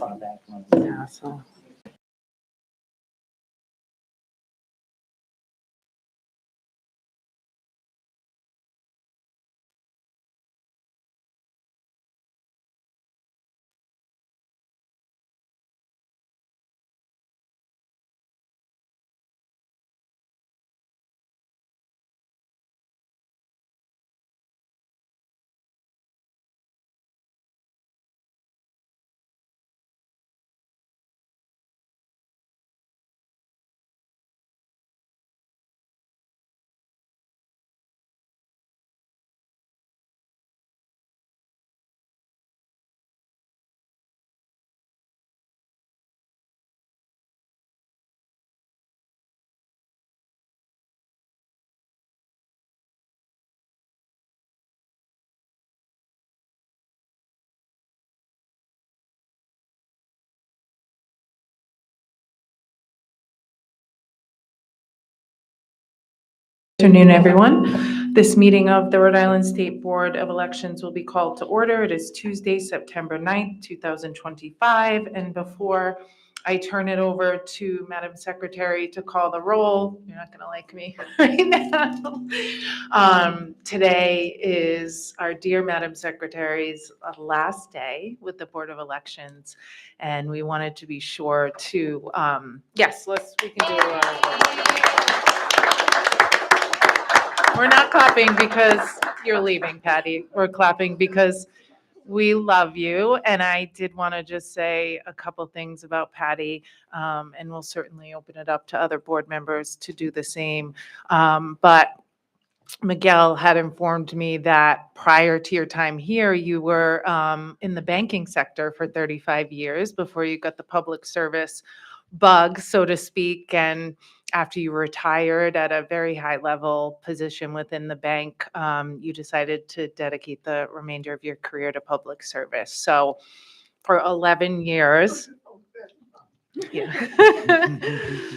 far back one. Yeah, so. Afternoon, everyone. This meeting of the Rhode Island State Board of Elections will be called to order. It is Tuesday, September 9th, 2025. And before I turn it over to Madam Secretary to call the roll, you're not going to like me right now. Today is our dear Madam Secretary's last day with the Board of Elections. And we wanted to be sure to, yes, we can do a We're not clapping because you're leaving, Patty. We're clapping because we love you. And I did want to just say a couple things about Patty, and we'll certainly open it up to other board members to do the same. But Miguel had informed me that prior to your time here, you were in the banking sector for 35 years before you got the public service bug, so to speak. And after you retired at a very high level position within the bank, you decided to dedicate the remainder of your career to public service. So for 11 years,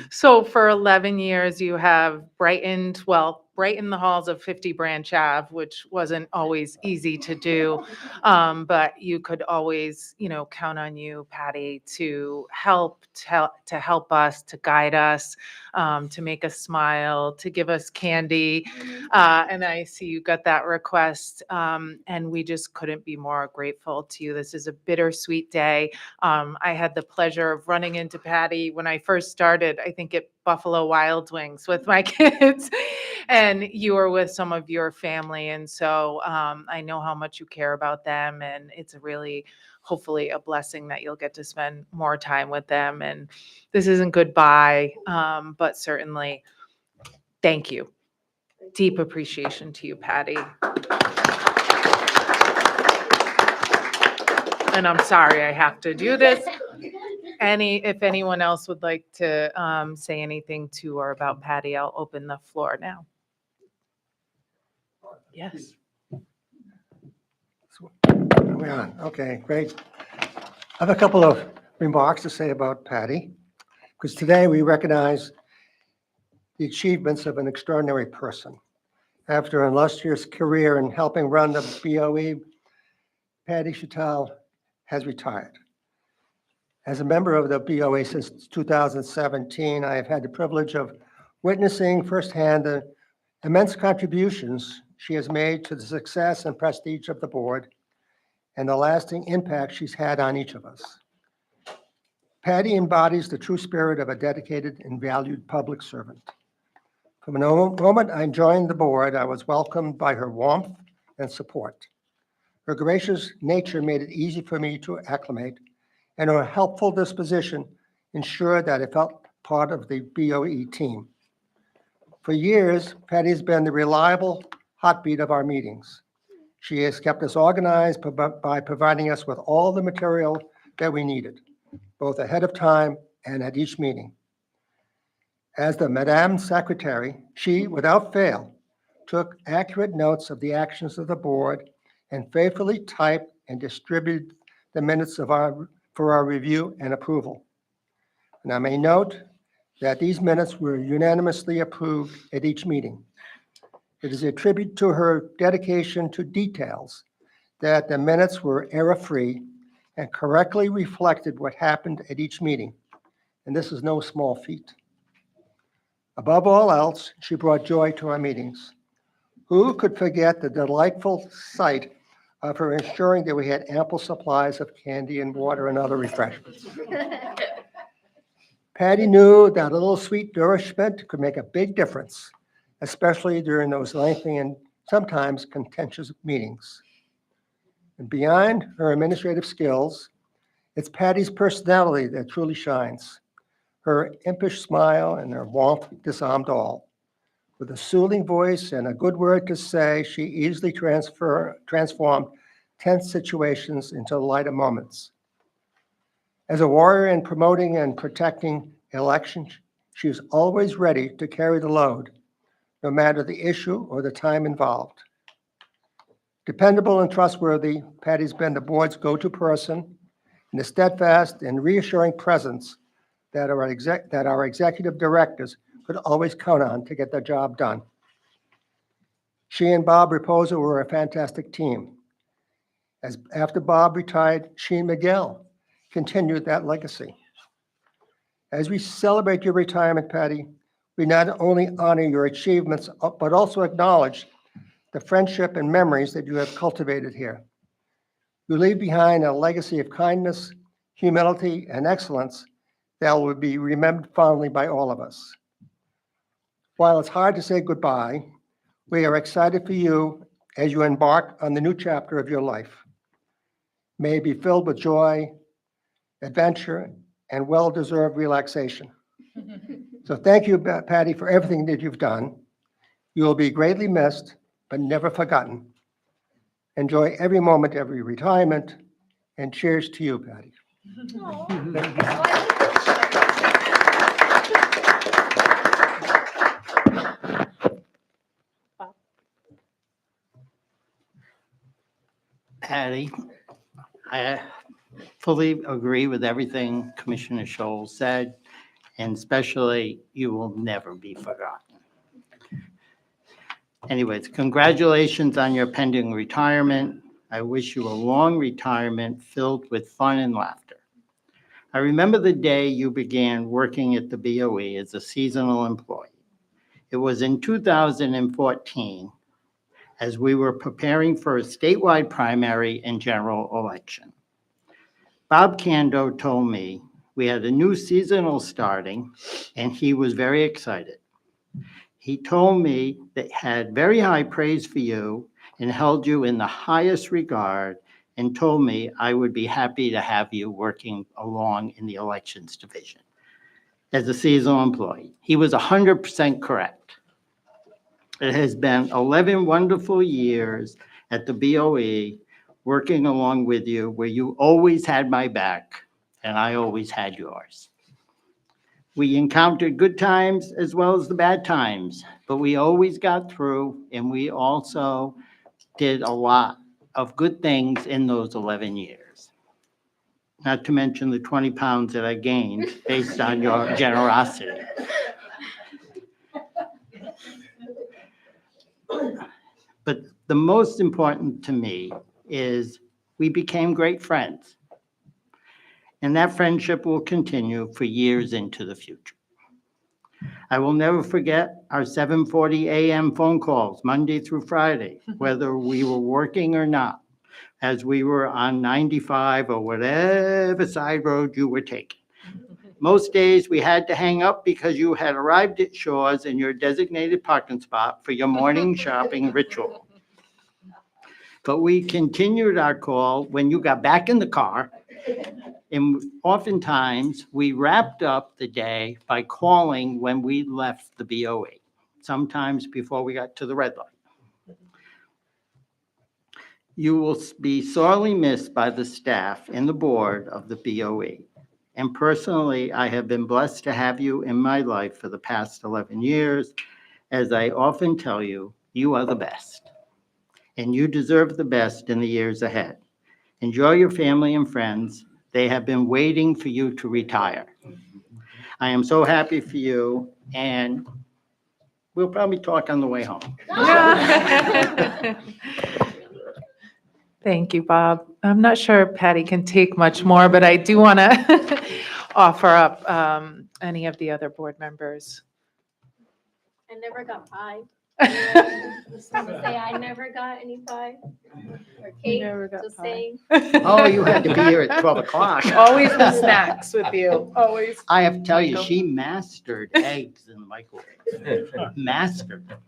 so for 11 years, you have brightened the halls of 50 Branch Ave, which wasn't always easy to do. But you could always, count on you, Patty, to help us, to guide us, to make us smile, to give us candy. And I see you got that request. And we just couldn't be more grateful to you. This is a bittersweet day. I had the pleasure of running into Patty when I first started, I think at Buffalo Wild Wings with my kids, and you were with some of your family. And so I know how much you care about them, and it's really, hopefully, a blessing that you'll get to spend more time with them. And this isn't goodbye, but certainly thank you. Deep appreciation to you, Patty. And I'm sorry I have to do this. If anyone else would like to say anything to or about Patty, I'll open the floor now. Yes. We're on. Okay, great. I have a couple of remarks to say about Patty, because today we recognize the achievements of an extraordinary person. After an illustrious career in helping run the BOE, Patty Chattel has retired. As a member of the BOA since 2017, I have had the privilege of witnessing firsthand the immense contributions she has made to the success and prestige of the board and the lasting impact she's had on each of us. Patty embodies the true spirit of a dedicated and valued public servant. From the moment I joined the board, I was welcomed by her warmth and support. Her gracious nature made it easy for me to acclimate, and her helpful disposition ensured that I felt part of the BOE team. For years, Patty has been the reliable heartbeat of our meetings. She has kept us organized by providing us with all the material that we needed, both ahead of time and at each meeting. As the Madame Secretary, she, without fail, took accurate notes of the actions of the board and faithfully typed and distributed the minutes for our review and approval. And I may note that these minutes were unanimously approved at each meeting. It is a tribute to her dedication to details that the minutes were error-free and correctly reflected what happened at each meeting. And this is no small feat. Above all else, she brought joy to our meetings. Who could forget the delightful sight of her ensuring that we had ample supplies of candy and water and other refreshments? Patty knew that a little sweet nourishment could make a big difference, especially during those lengthy and sometimes contentious meetings. And beyond her administrative skills, it's Patty's personality that truly shines. Her impish smile and her warmth disarmed all. With a soothing voice and a good word to say, she easily transformed tense situations into lighter moments. As a warrior in promoting and protecting elections, she was always ready to carry the load, no matter the issue or the time involved. Dependable and trustworthy, Patty's been the board's go-to person and a steadfast and reassuring presence that our executive directors could always count on to get their job done. She and Bob Reposa were a fantastic team. As after Bob retired, she and Miguel continued that legacy. As we celebrate your retirement, Patty, we not only honor your achievements, but also acknowledge the friendship and memories that you have cultivated here. You leave behind a legacy of kindness, humility, and excellence that will be remembered fondly by all of us. While it's hard to say goodbye, we are excited for you as you embark on the new chapter of your life. May it be filled with joy, adventure, and well-deserved relaxation. So thank you, Patty, for everything that you've done. You will be greatly missed, but never forgotten. Enjoy every moment of your retirement, and cheers to you, Patty. Patty, I fully agree with everything Commissioner Scholl said, and especially you will never be forgotten. Anyways, congratulations on your pending retirement. I wish you a long retirement filled with fun and laughter. I remember the day you began working at the BOE as a seasonal employee. It was in 2014, as we were preparing for a statewide primary and general election. Bob Cando told me we had a new seasonal starting, and he was very excited. He told me that he had very high praise for you and held you in the highest regard, and told me I would be happy to have you working along in the elections division as a seasonal employee. He was 100% correct. It has been 11 wonderful years at the BOE, working along with you, where you always had my back and I always had yours. We encountered good times as well as the bad times, but we always got through, and we also did a lot of good things in those 11 years. Not to mention the 20 pounds that I gained based on your generosity. But the most important to me is we became great friends. And that friendship will continue for years into the future. I will never forget our 7:40 a.m. phone calls, Monday through Friday, whether we were working or not, as we were on 95 or whatever side road you were taking. Most days we had to hang up because you had arrived at Shaw's in your designated parking spot for your morning shopping ritual. But we continued our call when you got back in the car, and oftentimes we wrapped up the day by calling when we left the BOE, sometimes before we got to the red light. You will be sorely missed by the staff and the board of the BOE. And personally, I have been blessed to have you in my life for the past 11 years. As I often tell you, you are the best, and you deserve the best in the years ahead. Enjoy your family and friends. They have been waiting for you to retire. I am so happy for you, and we'll probably talk on the way home. Thank you, Bob. I'm not sure Patty can take much more, but I do want to offer up any of the other board members. I never got pie. Just want to say I never got any pie or cake. Never got Just pie. saying. Oh, you had to be here at 12 o'clock. Always the snacks with you, always. I have to tell you, Michael. she mastered eggs in the microwave. Mastered them.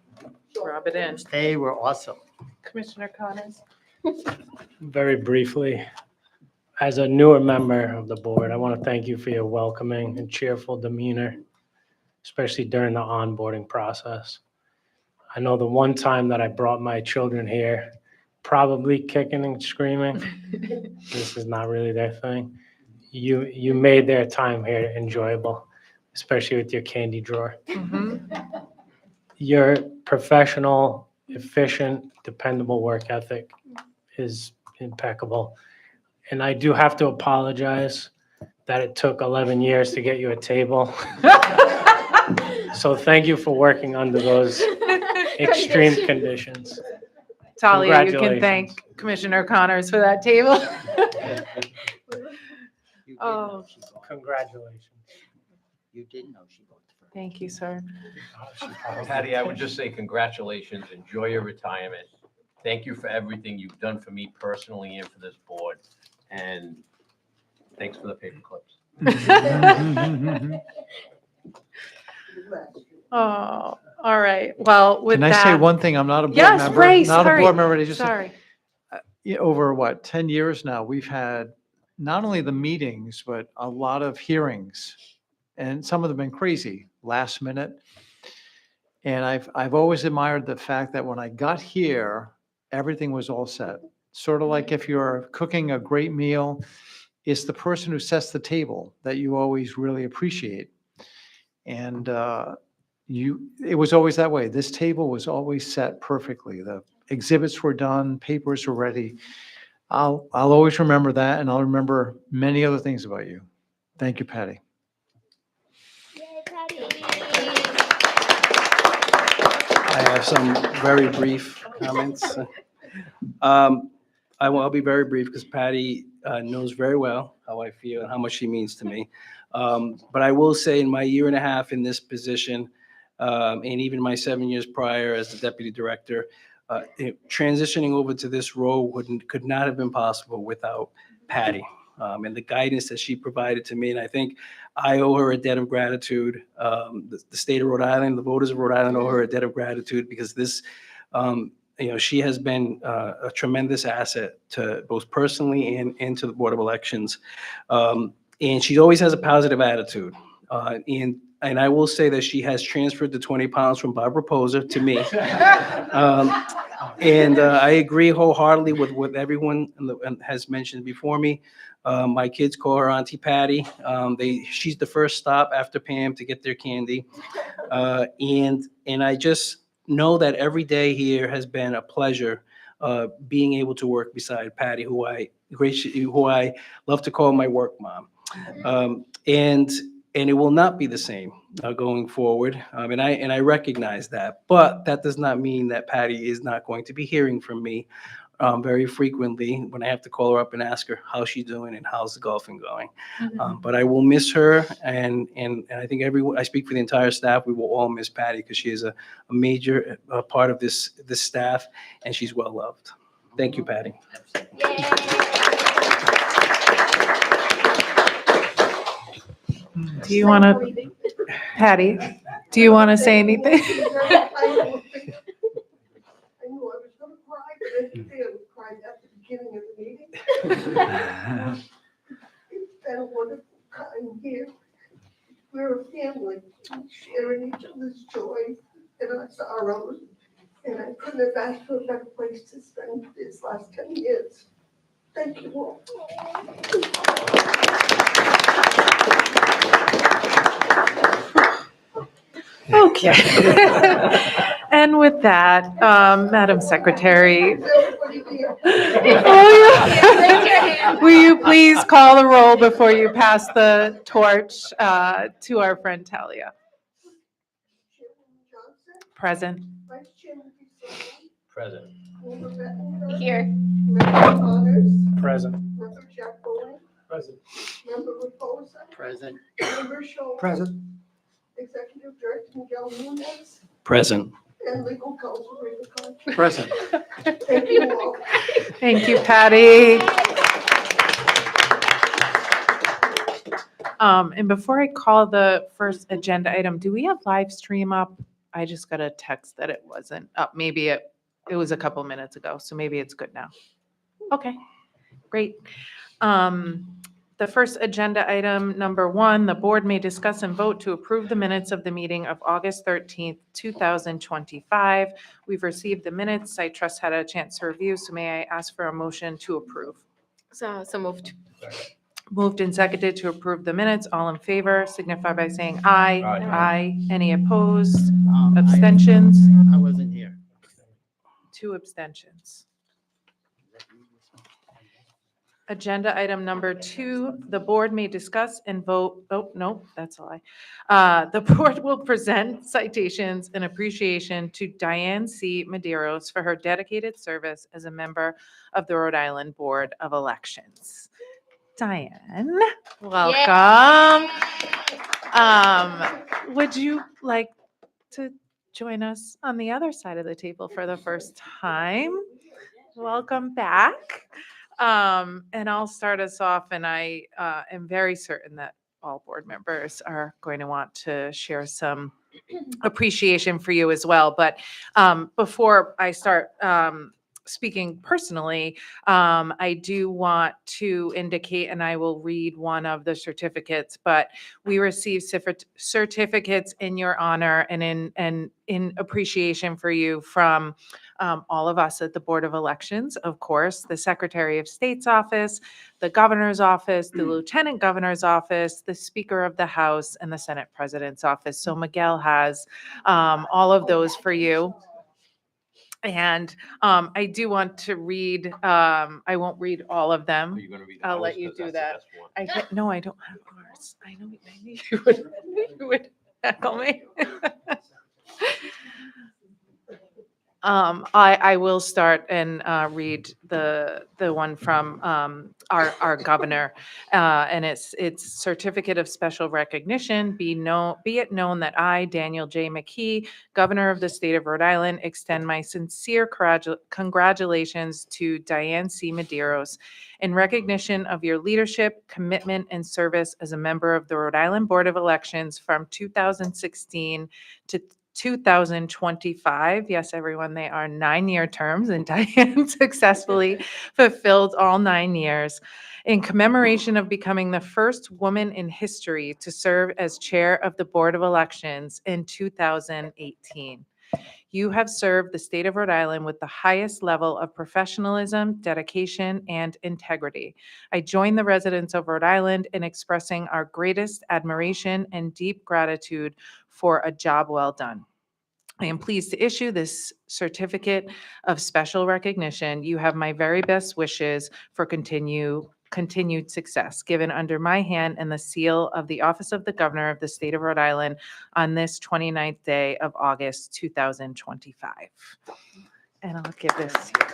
Rub it in. They were awesome. Commissioner Connors? Very briefly, as a newer member of the board, I want to thank you for your welcoming and cheerful demeanor, especially during the onboarding process. I know the one time that I brought my children here, probably kicking and screaming, this is not really their thing. You made their time here enjoyable, especially with your candy drawer. Mhm. Your professional, efficient, dependable work ethic is impeccable. And I do have to apologize that it took 11 years to get you a table. So thank you for working under those extreme conditions. Talia, you can Congratulations. thank Commissioner Connors for that table. You did Oh. know she voted. Congratulations. You did know she voted for. Thank you, sir. Patty, I would just say congratulations, enjoy your retirement. Thank you for everything you've done for me personally and for this board. And thanks for the paper clips. Oh, all right. Well, with Can I that. say one thing? I'm not a board Yes, member. Ray, Not a sorry. board member. Just Sorry. over what, 10 years now, we've had not only the meetings, but a lot of hearings. And some of them have been crazy, last minute. And I've always admired the fact that when I got here, everything was all set. Sort of like if you're cooking a great meal, it's the person who sets the table that you always really appreciate. And it was always that way. This table was always set perfectly. The exhibits were done, papers were ready. I'll always remember that, and I'll remember many other things about you. Thank you, Patty. Yay, Patty. I have some very brief comments. I'll be very brief because Patty knows very well how I feel and how much she means to me. But I will say in my year and a half in this position, and even my 7 years prior as the deputy director, transitioning over to this role could not have been possible without Patty and the guidance that she provided to me. And I think I owe her a debt of gratitude. The state of Rhode Island, the voters of Rhode Island owe her a debt of gratitude because this, she has been a tremendous asset to both personally and to the Board of Elections. And she always has a positive attitude. And I will say that she has transferred the 20 pounds from Barbara Poser to me. And I agree wholeheartedly with what everyone has mentioned before me. My kids call her Auntie Patty. She's the first stop after Pam to get their candy. And I just know that every day here has been a pleasure being able to work beside Patty, who I love to call my work mom. And it will not be the same going forward. And I recognize that, but that does not mean that Patty is not going to be hearing from me very frequently when I have to call her up and ask her how she's doing and how's the golfing going. But I will miss her, and I think I speak for the entire staff. We will all miss Patty because she is a major part of this staff, and she's well loved. Thank you, Patty. Yay. Do you want to, Patty, do you want to say anything? I knew I was gonna cry, but I didn't cry at the beginning of the meeting. It's been a wonderful time here. We're a family, sharing each other's joy and our sorrows. And I couldn't have asked for a better place to spend these last 10 years. Thank you all. Okay. And with that, Madam Secretary, Everybody here. will you please call the roll before you pass the torch to our friend Talia? Chairman Johnson, Present. Vice Chairman DeSanto, Present. Member Beckman? Here. Member Connors? Present. Member Jeff Bowen? Present. Member Reposa? Present. Member Shaw? Present. Executive Director Miguel Nunez? Present. And legal counsel Rita Concha. Present. Thank you all. Thank you, Patty. And before I call the first agenda item, do we have live stream up? I just got a text that it wasn't up. Maybe it was a couple minutes ago, so maybe it's good now. Okay, great. The first agenda item, number 1, the board may discuss and vote to approve the minutes of the meeting of August 13th, 2025. We've received the minutes. I trust had a chance to review, so may I ask for a motion to approve? So moved. Moved and seconded to approve the minutes. All in favor signify by saying aye. Aye. Aye. Any opposed? I Abstentions? wasn't here. 2 abstentions. Agenda item number 2, the board may discuss and vote, oh, no, that's a lie. The board will present citations and appreciation to Diane C. Maderos for her dedicated service as a member of the Rhode Island Board of Elections. Diane, welcome. Would you like to join us on the other side of the table for the first time? Welcome back. And I'll start us off, and I am very certain that all board members are going to want to share some appreciation for you as well. But before I start speaking personally, I do want to indicate, and I will read one of the certificates, but we received certificates in your honor and in appreciation for you from all of us at the Board of Elections, of course, the Secretary of State's office, the Governor's office, the Lieutenant Governor's office, the Speaker of the House, and the Senate President's office. So Miguel has all of those for you. And I do want to read, I won't read all of Are them. you gonna read I'll let ours? you 'Cause do that's the that. best one. No, I don't have ours. I knew you would heckle me. I will start and read the one from our governor, and it's certificate of special recognition. Be it known that I, Daniel J. McKee, Governor of the State of Rhode Island, extend my sincere congratulations to Diane C. Maderos in recognition of your leadership, commitment, and service as a member of the Rhode Island Board of Elections from 2016 to 2025. Yes, everyone, they are 9-year terms, and Diane successfully fulfilled all 9 years. In commemoration of becoming the first woman in history to serve as chair of the Board of Elections in 2018. You have served the state of Rhode Island with the highest level of professionalism, dedication, and integrity. I join the residents of Rhode Island in expressing our greatest admiration and deep gratitude for a job well done. I am pleased to issue this certificate of special recognition. You have my very best wishes for continued success, given under my hand and the seal of the Office of the Governor of the State of Rhode Island on this 29th day of August, 2025. And I'll give this here.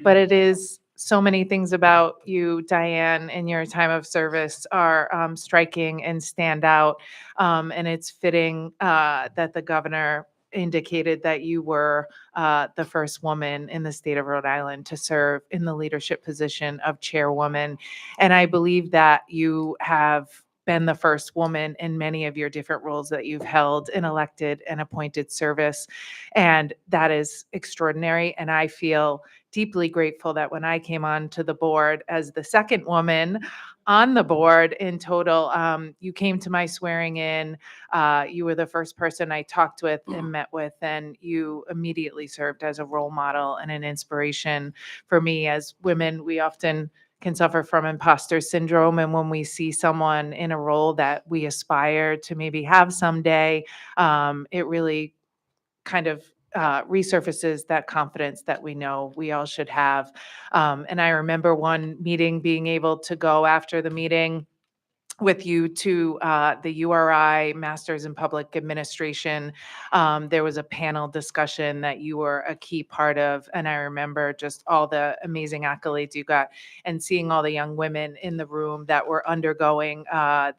But it is so many things about you, Diane, in your time of service are striking and stand out. And it's fitting that the governor indicated that you were the first woman in the state of Rhode Island to serve in the leadership position of chairwoman. And I believe that you have been the first woman in many of your different roles that you've held in elected and appointed service. And that is extraordinary. And I feel deeply grateful that when I came on to the board as the second woman on the board in total, you came to my swearing in. You were the first person I talked with and met with, and you immediately served as a role model and an inspiration for me. As women, we often can suffer from imposter syndrome, and when we see someone in a role that we aspire to maybe have someday, it really kind of resurfaces that confidence that we know we all should have. And I remember one meeting being able to go after the meeting with you to the URI Masters in Public Administration. There was a panel discussion that you were a key part of, and I remember just all the amazing accolades you got and seeing all the young women in the room that were undergoing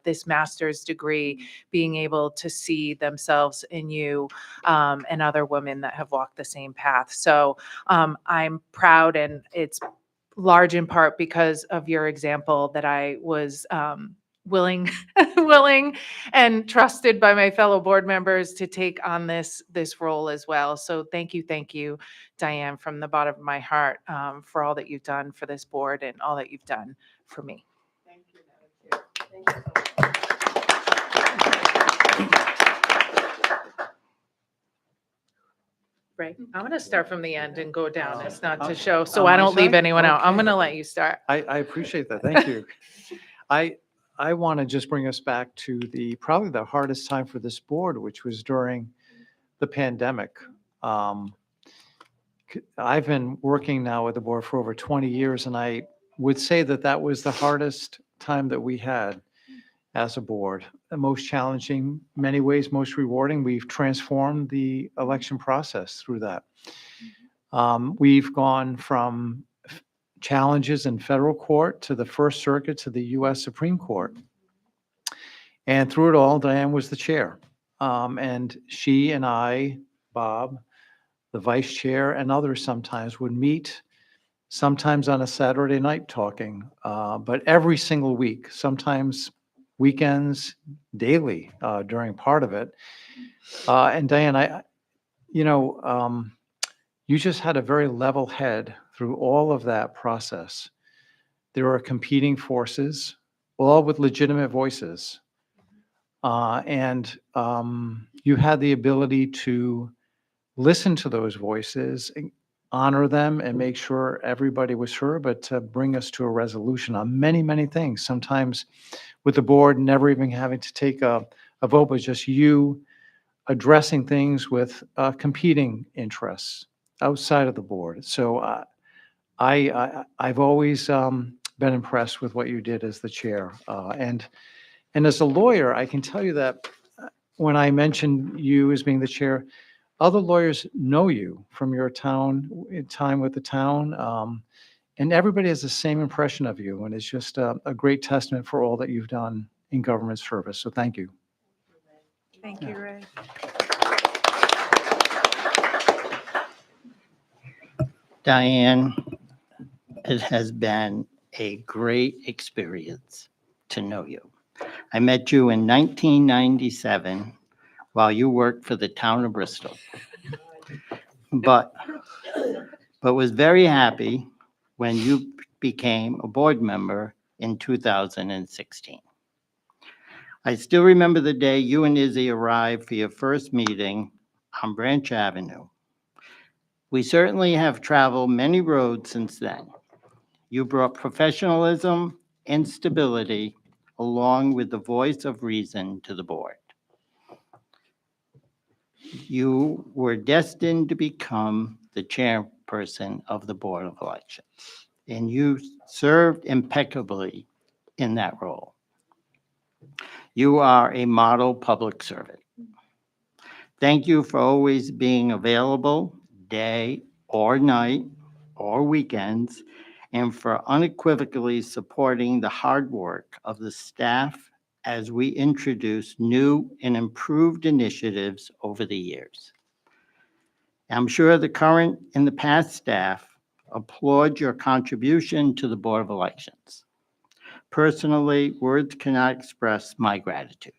this master's degree, being able to see themselves in you and other women that have walked the same path. So I'm proud, and it's large in part because of your example that I was willing and trusted by my fellow board members to take on this role as well. So thank you, Diane, from the bottom of my heart, for all that you've done for this board and all that you've done for me. Thank you, Madam Chair. Thank you so much. Ray, I'm going to start from the end and go down. It's not to show, so on I my don't leave side? anyone out. I'm Okay. going to let you start. I appreciate that. Thank you. I want to just bring us back to probably the hardest time for this board, which was during the pandemic. I've been working now with the board for over 20 years, and I would say that that was the hardest time that we had as a board. The most challenging, many ways, most rewarding. We've transformed the election process through that. We've gone from challenges in federal court to the First Circuit to the U.S. Supreme Court. And through it all, Diane was the chair. And she and I, Bob, the vice chair, and others sometimes would meet, sometimes on a Saturday night talking, but every single week, sometimes weekends, daily during part of it. And Diane, you just had a very level head through all of that process. There are competing forces, all with legitimate voices. And you had the ability to listen to those voices, honor them, and make sure everybody was heard, but to bring us to a resolution on many, many things. Sometimes with the board never even having to take a vote, but just you addressing things with competing interests outside of the board. So I've always been impressed with what you did as the chair. And as a lawyer, I can tell you that when I mentioned you as being the chair, other lawyers know you from your time with the town. And everybody has the same impression of you. And it's just a great testament for all that you've done in government service. So thank you. Thank you, Ray. Diane, it has been a great experience to know you. I met you in 1997 while you worked for the town of Bristol. But was very happy when you became a board member in 2016. I still remember the day you and Izzy arrived for your first meeting on Branch Avenue. We certainly have traveled many roads since then. You brought professionalism and stability along with the voice of reason to the board. You were destined to become the chairperson of the Board of Elections, and you served impeccably in that role. You are a model public servant. Thank you for always being available day or night or weekends, and for unequivocally supporting the hard work of the staff as we introduce new and improved initiatives over the years. I'm sure the current and the past staff applaud your contribution to the Board of Elections. Personally, words cannot express my gratitude.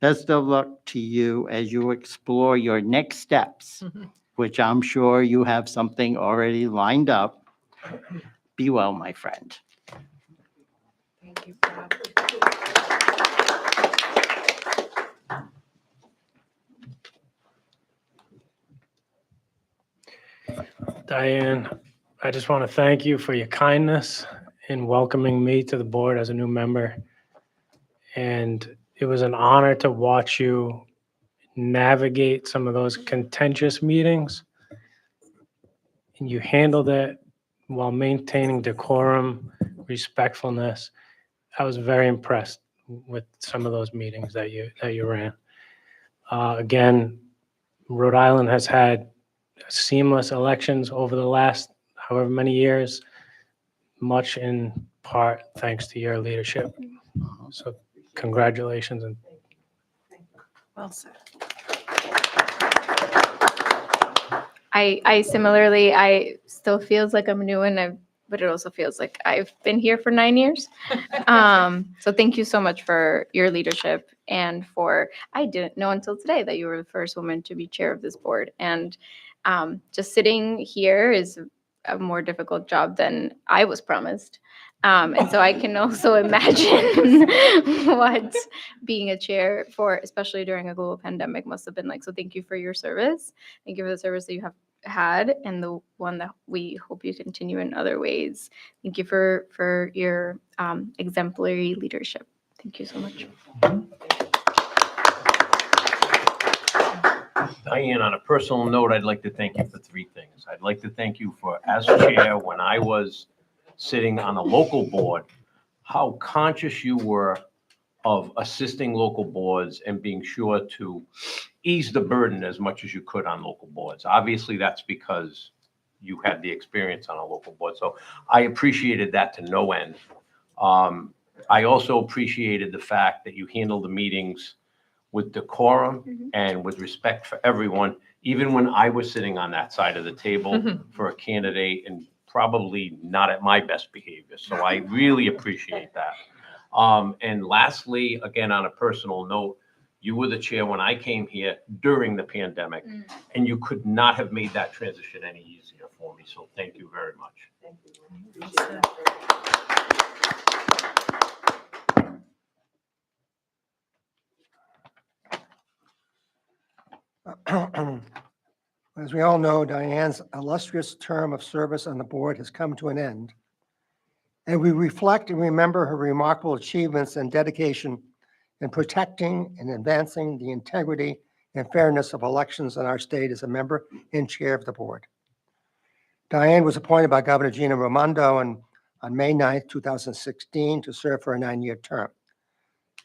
Best of luck to you as you explore your next steps, which I'm sure you have something already lined up. Be well, my friend. Thank you, Bob. Diane, I just want to thank you for your kindness in welcoming me to the board as a new member. And it was an honor to watch you navigate some of those contentious meetings. And you handled it while maintaining decorum, respectfulness. I was very impressed with some of those meetings that you ran. Again, Rhode Island has had seamless elections over the last however many years, much in part thanks to your leadership. So congratulations and Well said. I similarly, I still feels like I'm new but it also feels like I've been here for 9 years. So thank you so much for your leadership and I didn't know until today that you were the first woman to be chair of this board. And just sitting here is a more difficult job than I was promised. And so I can also imagine what being a chair for, especially during a global pandemic, must have been like. So thank you for your service. Thank you for the service that you have had and the one that we hope you continue in other ways. Thank you for your exemplary leadership. Thank you so much. Diane, on a personal note, I'd like to thank you for 3 things. I'd like to thank you for, as chair, when I was sitting on a local board, how conscious you were of assisting local boards and being sure to ease the burden as much as you could on local boards. Obviously, that's because you had the experience on a local board. So I appreciated that to no end. I also appreciated the fact that you handled the meetings with decorum and with respect for everyone, even when I was sitting on that side of the table for a candidate and probably not at my best behavior. So I really appreciate that. And lastly, again, on a personal note, you were the chair when I came here during the pandemic, and you could not have made that transition any easier for me. So thank you very much. As we all know, Diane's illustrious term of service on the board has come to an end, and we reflect and remember her remarkable achievements and dedication in protecting and advancing the integrity and fairness of elections in our state as a member and chair of the board. Diane was appointed by Governor Gina Raimondo on May 9th, 2016 to serve for a 9-year term.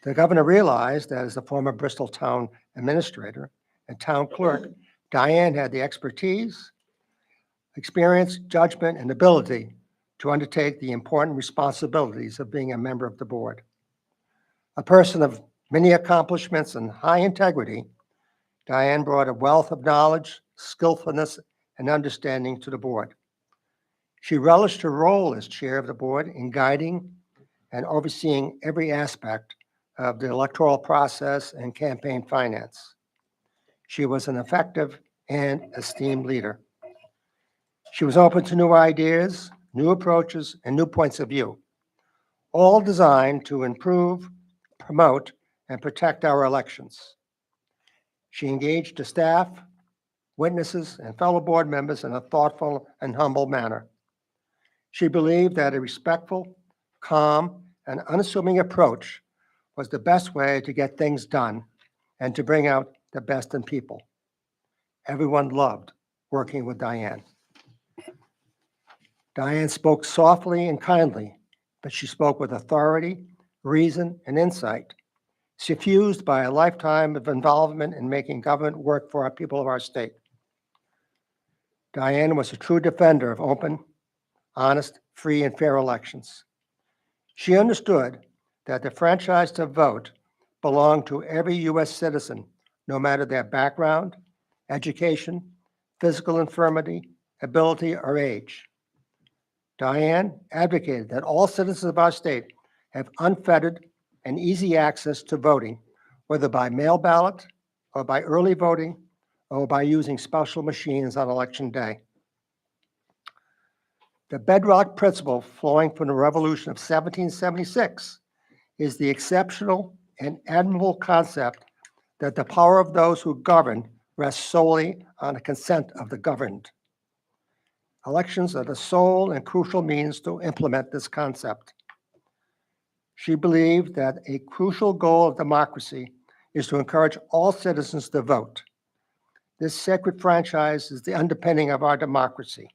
The governor realized that as the former Bristol town administrator and town clerk, Diane had the expertise, experience, judgment, and ability to undertake the important responsibilities of being a member of the board. A person of many accomplishments and high integrity, Diane brought a wealth of knowledge, skillfulness, and understanding to the board. She relished her role as chair of the board in guiding and overseeing every aspect of the electoral process and campaign finance. She was an effective and esteemed leader. She was open to new ideas, new approaches, and new points of view, all designed to improve, promote, and protect our elections. She engaged the staff, witnesses, and fellow board members in a thoughtful and humble manner. She believed that a respectful, calm, and unassuming approach was the best way to get things done and to bring out the best in people. Everyone loved working with Diane. Diane spoke softly and kindly, but she spoke with authority, reason, and insight, suffused by a lifetime of involvement in making government work for our people of our state. Diane was a true defender of open, honest, free, and fair elections. She understood that the franchise to vote belonged to every U.S. citizen, no matter their background, education, physical infirmity, ability, or age. Diane advocated that all citizens of our state have unfettered and easy access to voting, whether by mail ballot or by early voting or by using special machines on election day. The bedrock principle flowing from the Revolution of 1776 is the exceptional and admirable concept that the power of those who govern rests solely on the consent of the governed. Elections are the sole and crucial means to implement this concept. She believed that a crucial goal of democracy is to encourage all citizens to vote. This sacred franchise is the underpinning of our democracy.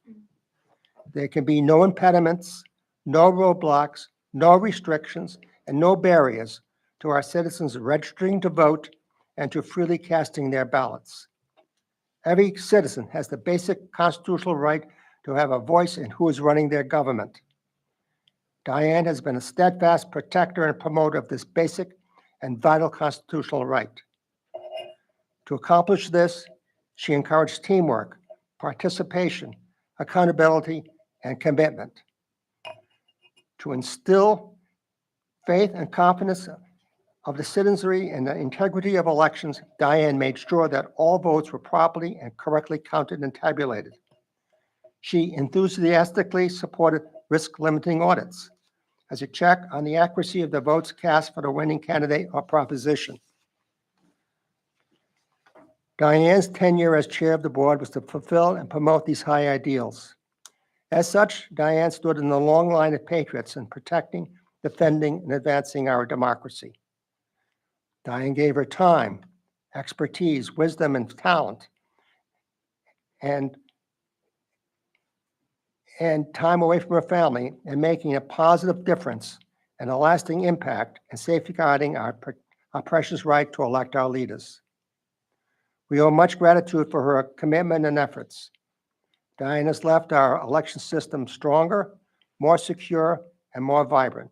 There can be no impediments, no roadblocks, no restrictions, and no barriers to our citizens registering to vote and to freely casting their ballots. Every citizen has the basic constitutional right to have a voice in who is running their government. Diane has been a steadfast protector and promoter of this basic and vital constitutional right. To accomplish this, she encouraged teamwork, participation, accountability, and commitment. To instill faith and confidence of the citizenry and the integrity of elections, Diane made sure that all votes were properly and correctly counted and tabulated. She enthusiastically supported risk-limiting audits as a check on the accuracy of the votes cast for the winning candidate or proposition. Diane's tenure as chair of the board was to fulfill and promote these high ideals. As such, Diane stood in the long line of patriots in protecting, defending, and advancing our democracy. Diane gave her time, expertise, wisdom, and talent, and time away from her family in making a positive difference and a lasting impact in safeguarding our precious right to elect our leaders. We owe much gratitude for her commitment and efforts. Diane has left our election system stronger, more secure, and more vibrant.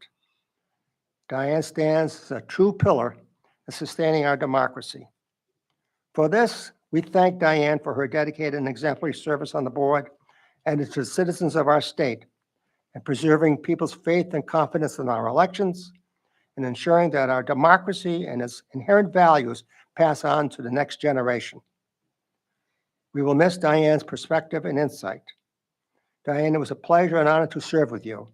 Diane stands as a true pillar in sustaining our democracy. For this, we thank Diane for her dedicated and exemplary service on the board and to the citizens of our state in preserving people's faith and confidence in our elections and ensuring that our democracy and its inherent values pass on to the next generation. We will miss Diane's perspective and insight. Diane, it was a pleasure and honor to serve with you.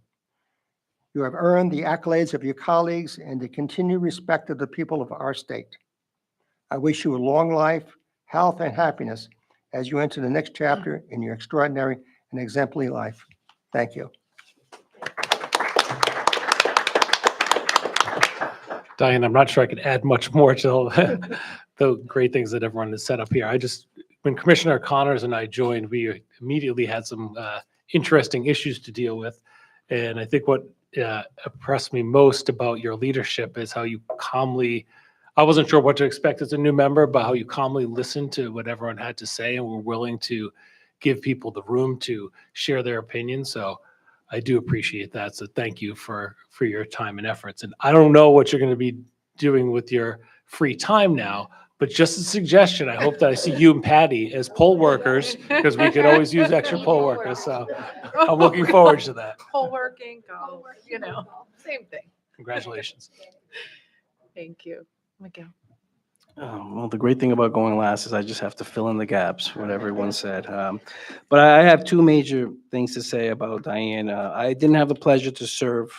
You have earned the accolades of your colleagues and the continued respect of the people of our state. I wish you a long life, health, and happiness as you enter the next chapter in your extraordinary and exemplary life. Thank you. Diane, I'm not sure I could add much more to the great things that everyone has set up here. When Commissioner Connors and I joined, we immediately had some interesting issues to deal with. And I think what impressed me most about your leadership is how you calmly, I wasn't sure what to expect as a new member, but how you calmly listened to what everyone had to say and were willing to give people the room to share their opinions. So I do appreciate that. So thank you for your time and efforts. And I don't know what you're going to be doing with your free time now, but just a suggestion, I hope that I see you and Patty as poll workers, because we could always use extra poll workers. So I'm looking forward to that. Poll working, golf, same thing. Congratulations. Thank you. Miguel. Well, the great thing about going last is I just have to fill in the gaps, what everyone said. But I have two major things to say about Diane. I didn't have the pleasure to serve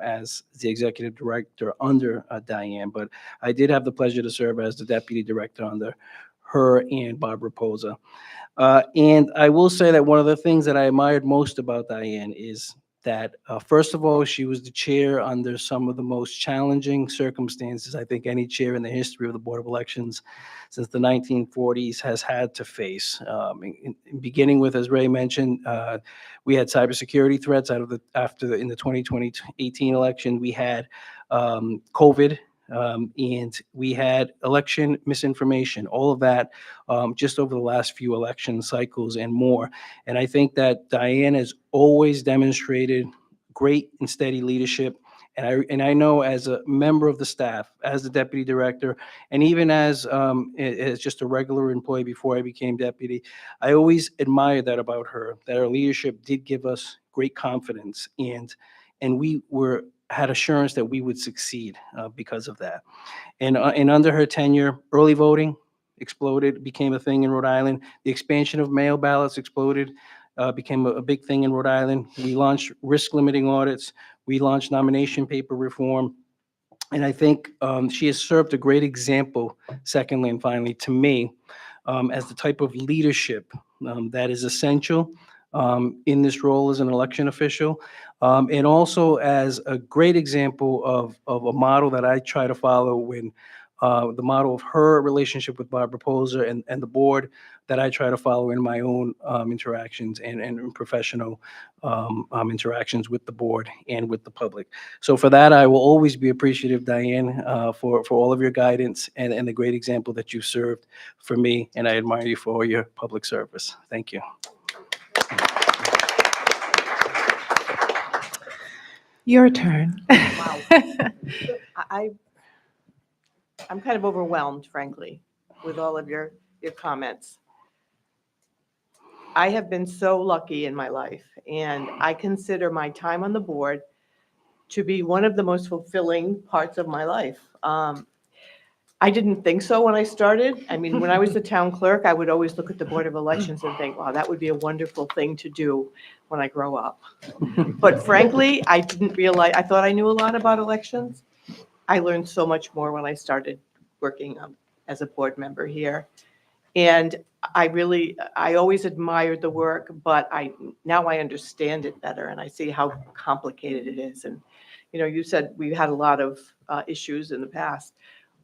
as the executive director under Diane, but I did have the pleasure to serve as the deputy director under her and Bob Raposa. And I will say that one of the things that I admired most about Diane is that, first of all, she was the chair under some of the most challenging circumstances I think any chair in the history of the Board of Elections since the 1940s has had to face. Beginning with, as Ray mentioned, we had cybersecurity threats in the 2018 election. We had COVID. And we had election misinformation, all of that just over the last few election cycles and more. And I think that Diane has always demonstrated great and steady leadership. And I know as a member of the staff, as the deputy director, and even as just a regular employee before I became deputy, I always admired that about her, that her leadership did give us great confidence. And we had assurance that we would succeed because of that. And under her tenure, early voting exploded, became a thing in Rhode Island. The expansion of mail ballots exploded, became a big thing in Rhode Island. We launched risk limiting audits. We launched nomination paper reform. And I think she has served a great example, secondly and finally, to me, as the type of leadership that is essential in this role as an election official, and also as a great example of a model that I try to follow when the model of her relationship with Barbara Poser and the board that I try to follow in my own interactions and in professional interactions with the board and with the public. So for that, I will always be appreciative, Diane, for all of your guidance and the great example that you served for me, and I admire you for all your public service. Thank you. Your turn. Wow. I'm kind of overwhelmed, frankly, with all of your comments. I have been so lucky in my life, and I consider my time on the board to be one of the most fulfilling parts of my life. I didn't think so when I started. I mean, when I was the town clerk, I would always look at the Board of Elections and think, wow, that would be a wonderful thing to do when I grow up. But frankly, I didn't realize, I thought I knew a lot about elections. I learned so much more when I started working as a board member here. And I always admired the work, but now I understand it better and I see how complicated it is. And, you said we've had a lot of issues in the past.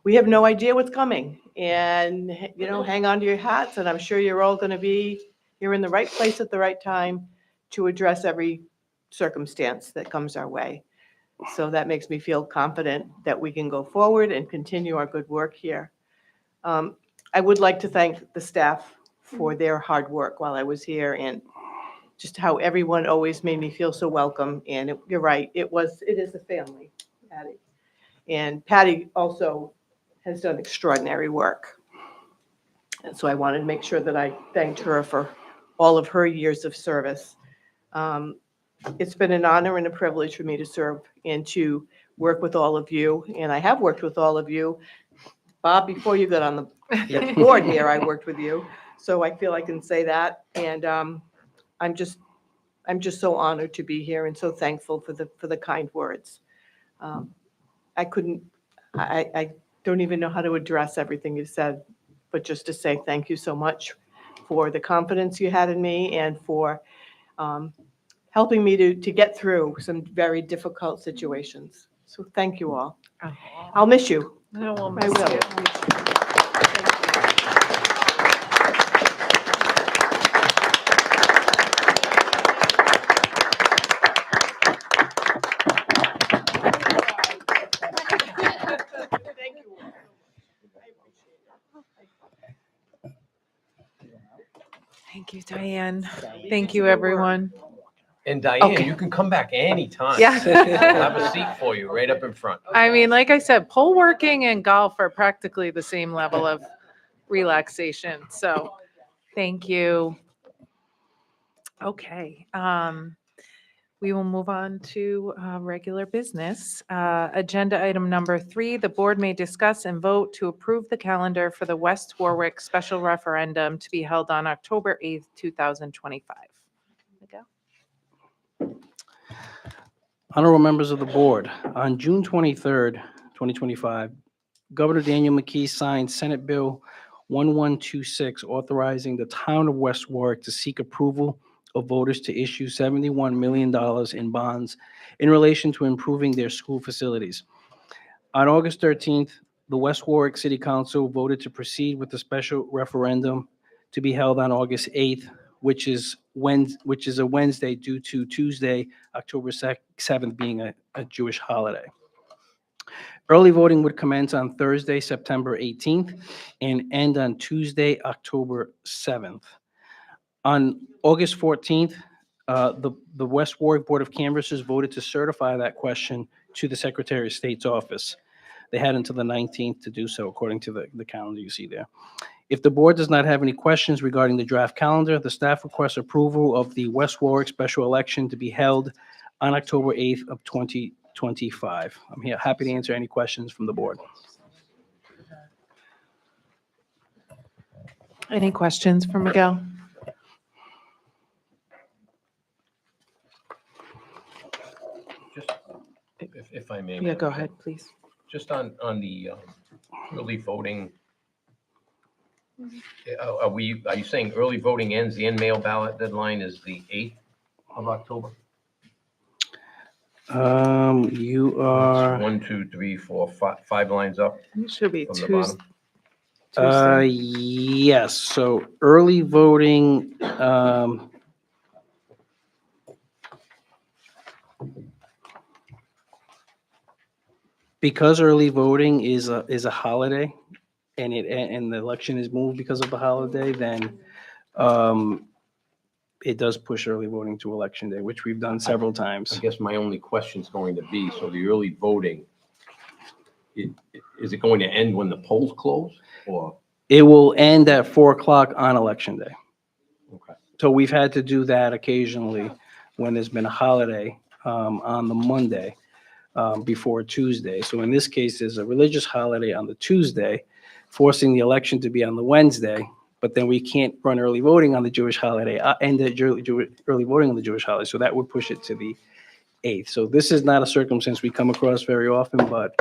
We have no idea what's coming, and, hang on to your hats, and I'm sure you're all going to you're in the right place at the right time to address every circumstance that comes our way. So that makes me feel confident that we can go forward and continue our good work here. I would like to thank the staff for their hard work while I was here, and just how everyone always made me feel so welcome. And you're right, it is a family, Patty. And Patty also has done extraordinary work. And so I wanted to make sure that I thanked her for all of her years of service. It's been an honor and a privilege for me to serve and to work with all of you. And I have worked with all of you. Bob, before you got on the board here, I worked with you. So I feel I can say that. And I'm just so honored to be here and so thankful for the kind words. I don't even know how to address everything you said, but just to say thank you so much for the confidence you had in me and for helping me to get through some very difficult situations. So thank you all. I'll miss you. No, we'll I miss will. you. Thank you. Thank you, Diane. Thank you, everyone. And Diane, Okay. you can come back anytime. Yeah. We'll have a seat for you right up in front. I mean, like I said, pole working and golf are practically the same level of relaxation. So thank you. Okay. We will move on to regular business. Agenda item number 3, the board may discuss and vote to approve the calendar for the West Warwick special referendum to be held on October 8th, 2025. Miguel? Honorable members of the board, on June 23rd, 2025, Governor Daniel McKee signed Senate Bill 1126, authorizing the town of West Warwick to seek approval of voters to issue $71 million in bonds in relation to improving their school facilities. On August 13th, the West Warwick City Council voted to proceed with the special referendum to be held on August 8th, which is a Wednesday due to Tuesday, October 7th being a Jewish holiday. Early voting would commence on Thursday, September 18th, and end on Tuesday, October 7th. On August 14th, the West Warwick Board of Canvassers voted to certify that question to the Secretary of State's office. They had until the 19th to do so, according to the calendar you see there. If the board does not have any questions regarding the draft calendar, the staff requests approval of the West Warwick special election to be held on October 8th of 2025. I'm here, happy to answer any questions from the board. Any questions for Miguel? Just, if I may. Yeah, go ahead, please. Just on the early voting, are you saying early voting ends, the end mail ballot deadline is the 8th of October? You are, One, two, three, four, five lines up It should be from the Tuesday. bottom. yes, so early voting, because early voting is a holiday and and the election is moved because of the holiday, then, it does push early voting to election day, which we've done several I times. guess my only question is going to be, so the early voting, is it going to end when the polls close or? It will end at 4 o'clock on election day. Okay. So we've had to do that occasionally when there's been a holiday on the Monday before Tuesday. So in this case, there's a religious holiday on the Tuesday, forcing the election to be on the Wednesday. But then we can't run early voting on the Jewish holiday, and the early voting on the Jewish holiday. So that would push it to the 8th. So this is not a circumstance we come across very often, but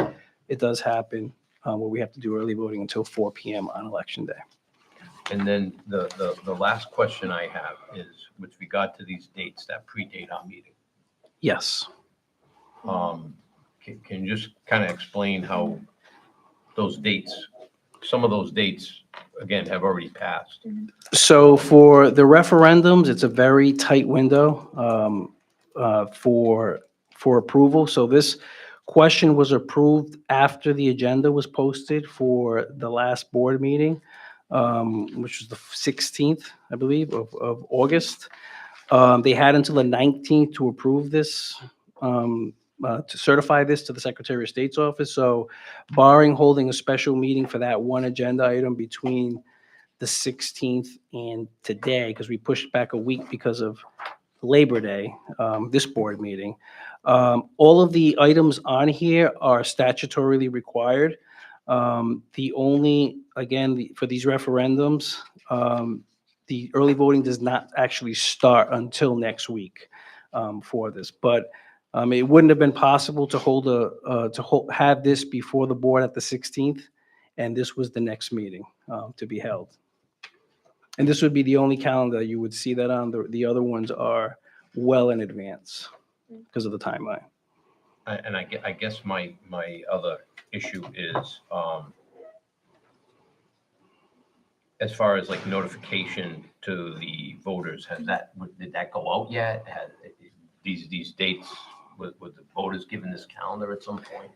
it does happen where we have to do early voting until 4 p.m. on election day. And then the last question I have is with regard to these dates that predate our meeting. Yes. Can you just kind of explain how those dates, some of those dates, again, have already passed? So for the referendums, it's a very tight window for approval. So this question was approved after the agenda was posted for the last board meeting, which was the 16th, I believe, of August. They had until the 19th to approve this, to certify this to the Secretary of State's office. So barring holding a special meeting for that one agenda item between the 16th and today, because we pushed back a week because of Labor Day, this board meeting. All of the items on here are statutorily required. The only, again, for these referendums, the early voting does not actually start until next week for this. But it wouldn't have been possible to have this before the board at the 16th, and this was the next meeting to be held. And this would be the only calendar you would see that on. The other ones are well in advance because of the timeline. And I guess my other issue is, as far as like notification to the voters, did that go out yet? These dates, were the voters given this calendar at some point?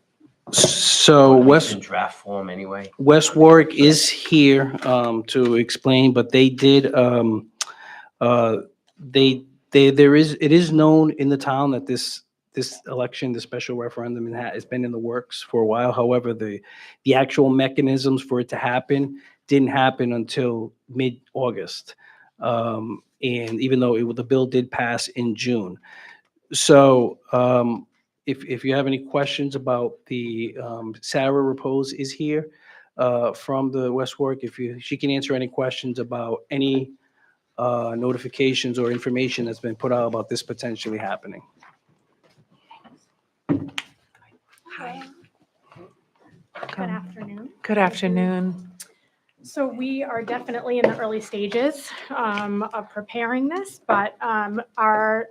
So Or at least in draft form anyway? West Warwick is here to explain, but they did, it is known in the town that this election, the special referendum has been in the works for a while. However, the actual mechanisms for it to happen didn't happen until mid-August. And even though the bill did pass in June. So if you have any questions about the, Sarah Repose is here from the West Warwick. She can answer any questions about any notifications or information that's been put out about this potentially happening. Hi. Good afternoon. Good afternoon. So we are definitely in the early stages of preparing this, but our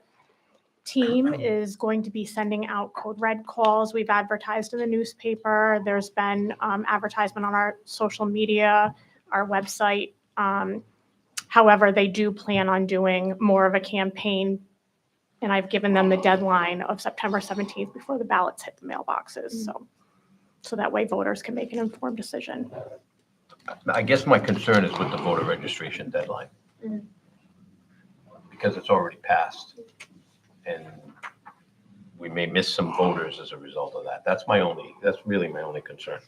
team is going to be sending out code red calls. We've advertised in the newspaper. There's been advertisement on our social media, our website. However, they do plan on doing more of a campaign, and I've given them the deadline of September 17th before the ballots hit the mailboxes. So that way voters can make an informed decision. I guess my concern is with the voter registration deadline. Because it's already passed. And we may miss some voters as a result of that. That's really my only concern.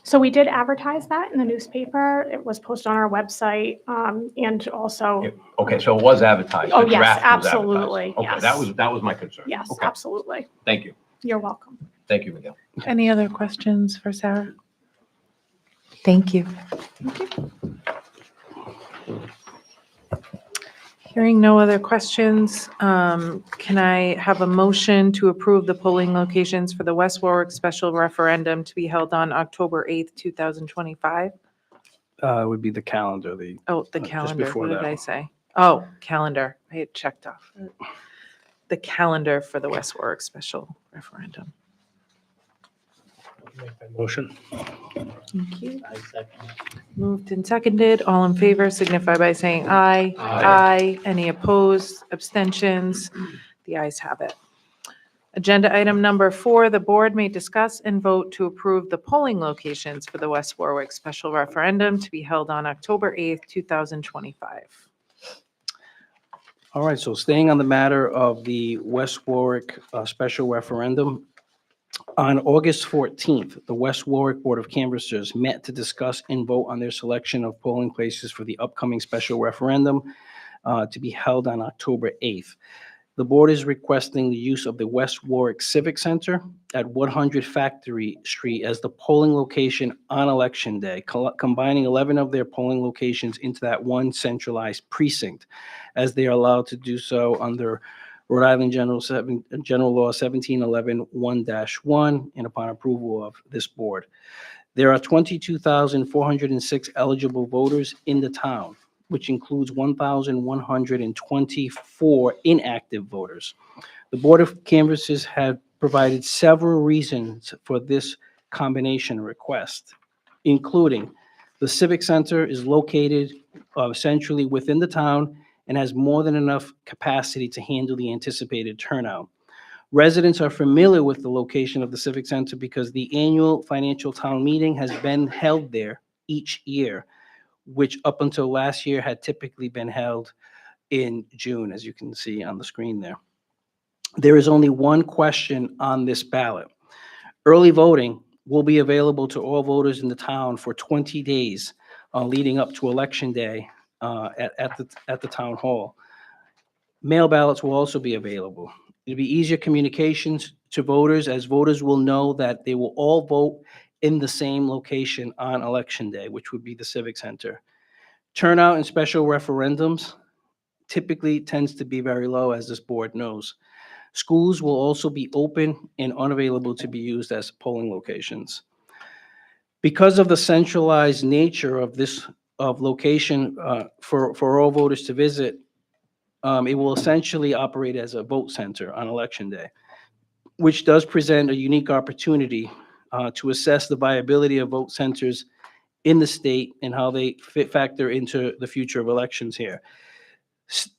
So we did advertise that in the newspaper. It was posted on our website, and also. Okay, so it was advertised. Oh, The yes, draft was advertised. absolutely, Okay, yes. that was my concern. Yes, Okay, absolutely. thank you. You're welcome. Thank you, Miguel. Any other questions for Sarah? Thank you. Hearing no other questions, can I have a motion to approve the polling locations for the West Warwick special referendum to be held on October 8th, 2025? It would be the calendar, Oh, the just calendar. before What did that I one. say? Oh, calendar. I had checked off. the calendar for the West Warwick special referendum. Make that motion. Thank you. Moved and seconded. All in favor signify by saying aye. Aye. Any opposed? Abstentions? The ayes have it. Agenda item number 4, the board may discuss and vote to approve the polling locations for the West Warwick special referendum to be held on October 8th, 2025. All right, so staying on the matter of the West Warwick special referendum, on August 14th, the West Warwick Board of Canvassers met to discuss and vote on their selection of polling places for the upcoming special referendum to be held on October 8th. The board is requesting the use of the West Warwick Civic Center at 100 Factory Street as the polling location on Election Day, combining 11 of their polling locations into that one centralized precinct, as they are allowed to do so under Rhode Island General Law 1711 1-1, and upon approval of this board. There are 22,406 eligible voters in the town, which includes 1,124 inactive voters. The Board of Canvassers have provided several reasons for this combination request, including the Civic Center is located centrally within the town and has more than enough capacity to handle the anticipated turnout. Residents are familiar with the location of the Civic Center because the annual financial town meeting has been held there each year, which up until last year had typically been held in June, as you can see on the screen there. There is only one question on this ballot. Early voting will be available to all voters in the town for 20 days leading up to Election Day at the town hall. Mail ballots will also be available. It'll be easier communications to voters, as voters will know that they will all vote in the same location on Election Day, which would be the Civic Center. Turnout in special referendums typically tends to be very low, as this board knows. Schools will also be open and unavailable to be used as polling locations. Because of the centralized nature of this location for all voters to visit, it will essentially operate as a vote center on Election Day, which does present a unique opportunity to assess the viability of vote centers in the state and how they factor into the future of elections here.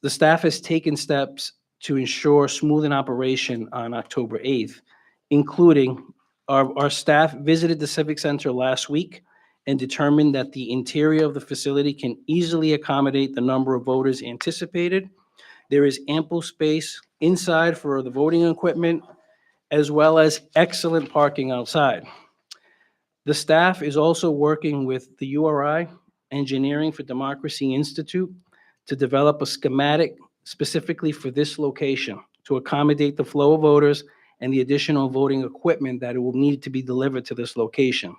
The staff has taken steps to ensure smooth operation on October 8th, including our staff visited the Civic Center last week and determined that the interior of the facility can easily accommodate the number of voters anticipated. There is ample space inside for the voting equipment, as well as excellent parking outside. The staff is also working with the URI, Engineering for Democracy Institute, to develop a schematic specifically for this location to accommodate the flow of voters and the additional voting equipment that will need to be delivered to this location.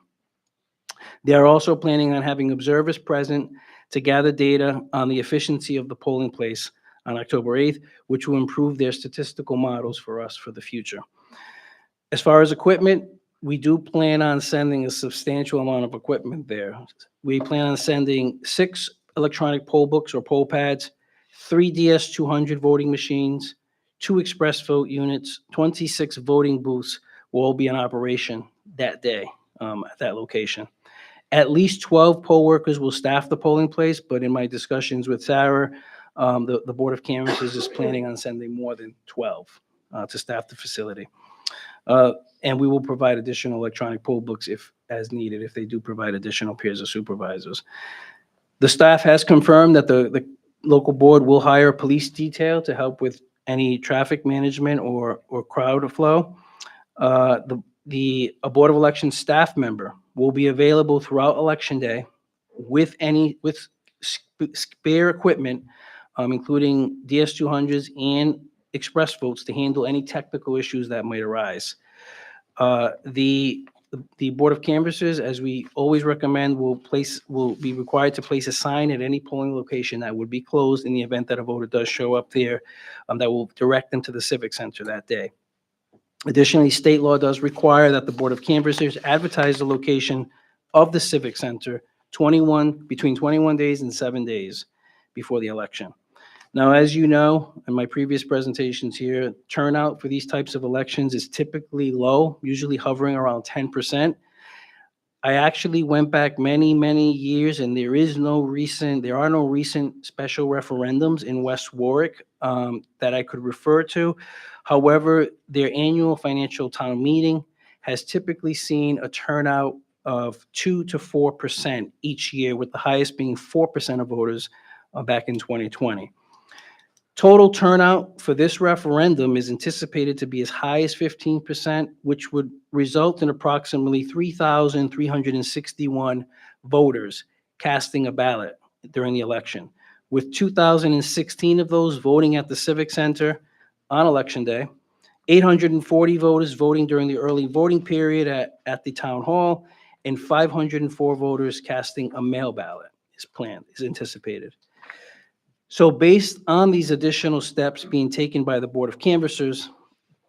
They are also planning on having observers present to gather data on the efficiency of the polling place on October 8th, which will improve their statistical models for us for the future. As far as equipment, we do plan on sending a substantial amount of equipment there. We plan on sending 6 electronic poll books or poll pads, 3 DS200 voting machines, 2 express vote units, 26 voting booths will all be in operation that day at that location. At least 12 poll workers will staff the polling place, but in my discussions with Sarah, the Board of Canvassers is planning on sending more than 12 to staff the facility. And we will provide additional electronic poll books as needed, if they do provide additional peers of supervisors. The staff has confirmed that the local board will hire a police detail to help with any traffic management or crowd flow. A Board of Elections staff member will be available throughout Election Day with spare equipment, including DS200s and express votes to handle any technical issues that might arise. The Board of Canvassers, as we always recommend, will be required to place a sign at any polling location that would be closed in the event that a voter does show up there, that will direct them to the Civic Center that day. Additionally, state law does require that the Board of Canvassers advertise the location of the Civic Center between 21 days and 7 days before the election. Now, as you know, in my previous presentations here, turnout for these types of elections is typically low, usually hovering around 10%. I actually went back many, many years, and there are no recent special referendums in West Warwick that I could refer to. However, their annual financial town meeting has typically seen a turnout of 2 to 4% each year, with the highest being 4% of voters back in 2020. Total turnout for this referendum is anticipated to be as high as 15%, which would result in approximately 3,361 voters casting a ballot during the election, with 2,016 of those voting at the Civic Center on Election Day, 840 voters voting during the early voting period at the Town Hall, and 504 voters casting a mail ballot is anticipated. So based on these additional steps being taken by the Board of Canvassers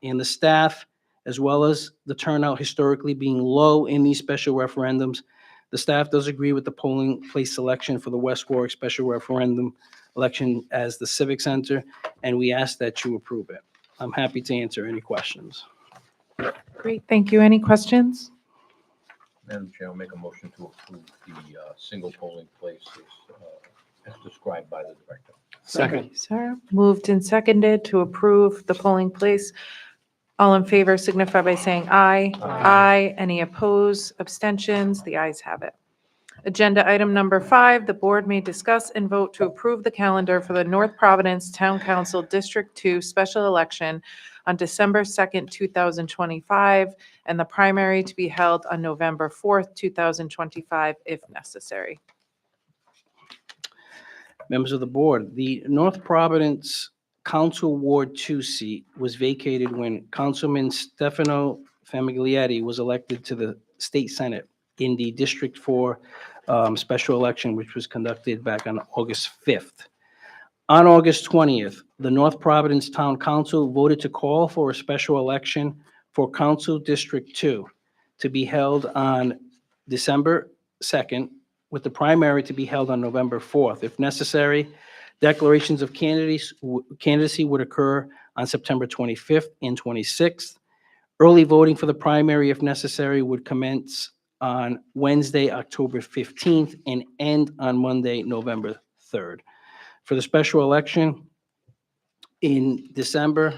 and the staff, as well as the turnout historically being low in these special referendums, the staff does agree with the polling place selection for the West Warwick special referendum election as the Civic Center, and we ask that you approve it. I'm happy to answer any questions. Great, thank you. Any questions? Madam Chair, I'll make a motion to approve the single polling places as described by the director. Second. Sarah, moved and seconded to approve the polling place. All in favor signify by saying aye. Aye. Any opposed, abstentions? The ayes have it. Agenda item number 5, the board may discuss and vote to approve the calendar for the North Providence Town Council District 2 special election on December 2nd, 2025, and the primary to be held on November 4th, 2025, if necessary. Members of the board, the North Providence Council Ward 2 seat was vacated when Councilman Stefano Famiglietti was elected to the state senate in the District 4 special election, which was conducted back on August 5th. On August 20th, the North Providence Town Council voted to call for a special election for Council District 2 to be held on December 2nd, with the primary to be held on November 4th. If necessary, declarations of candidacy would occur on September 25th and 26th. Early voting for the primary, if necessary, would commence on Wednesday, October 15th, and end on Monday, November 3rd. For the special election in December,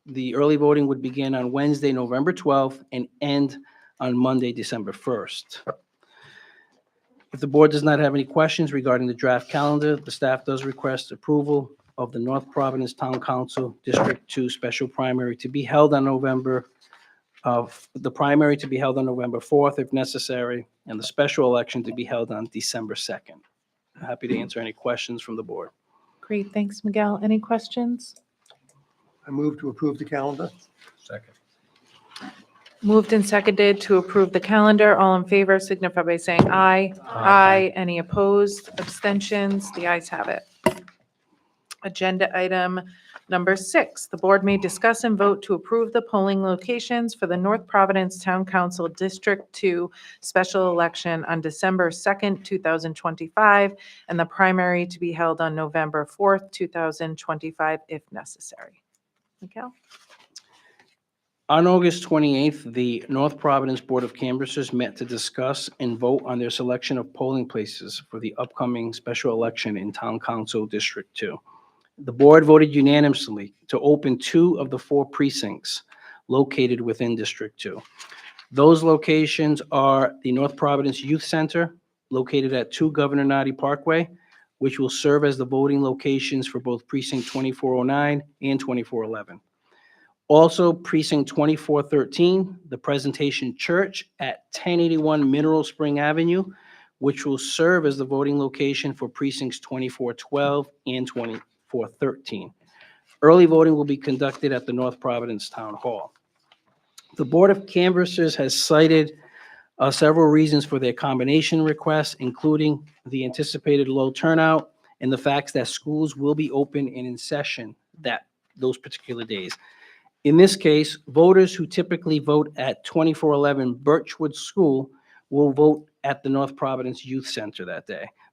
the early voting would begin on Wednesday, November 12th, and end on Monday, December 1st. If the board does not have any questions regarding the draft calendar, the staff does request approval of the North Providence Town Council District 2 special primary to be held on November 4th if necessary, and the special election to be held on December 2nd. I'm happy to answer any questions from the board. Great, thanks, Miguel. Any questions? I move to approve the calendar. Second. Moved and seconded to approve the calendar. All in favor signify by saying aye. Aye. Any opposed, abstentions? The ayes have it. Agenda item number 6, the board may discuss and vote to approve the polling locations for the North Providence Town Council District 2 special election on December 2nd, 2025, and the primary to be held on November 4th, 2025, if necessary. Miguel? On August 28th, the North Providence Board of Canvassers met to discuss and vote on their selection of polling places for the upcoming special election in Town Council District 2. The board voted unanimously to open 2 of the 4 precincts located within District 2. Those locations are the North Providence Youth Center, located at 2 Governor Nadi Parkway, which will serve as the voting locations for both Precinct 2409 and 2411. Also, Precinct 2413, the Presentation Church at 1081 Mineral Spring Avenue, which will serve as the voting location for Precincts 2412 and 2413. Early voting will be conducted at the North Providence Town Hall. The Board of Canvassers has cited several reasons for their combination requests, including the anticipated low turnout and the facts that schools will be open and in session those particular days. In this case, voters who typically vote at 2411 Birchwood School will vote at the North Providence Youth Center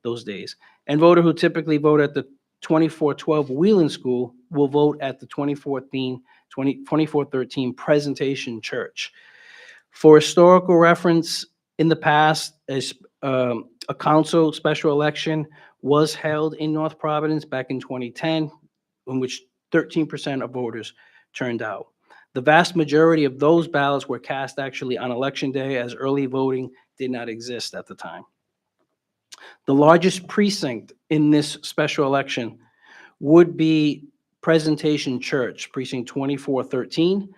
those days. And voters who typically vote at the 2412 Wheeling School will vote at the 2413 Presentation Church. For historical reference, in the past, a council special election was held in North Providence back in 2010, in which 13% of voters turned out. The vast majority of those ballots were cast actually on election day, as early voting did not exist at the time. The largest precinct in this special election would be Presentation Church, precinct 2413.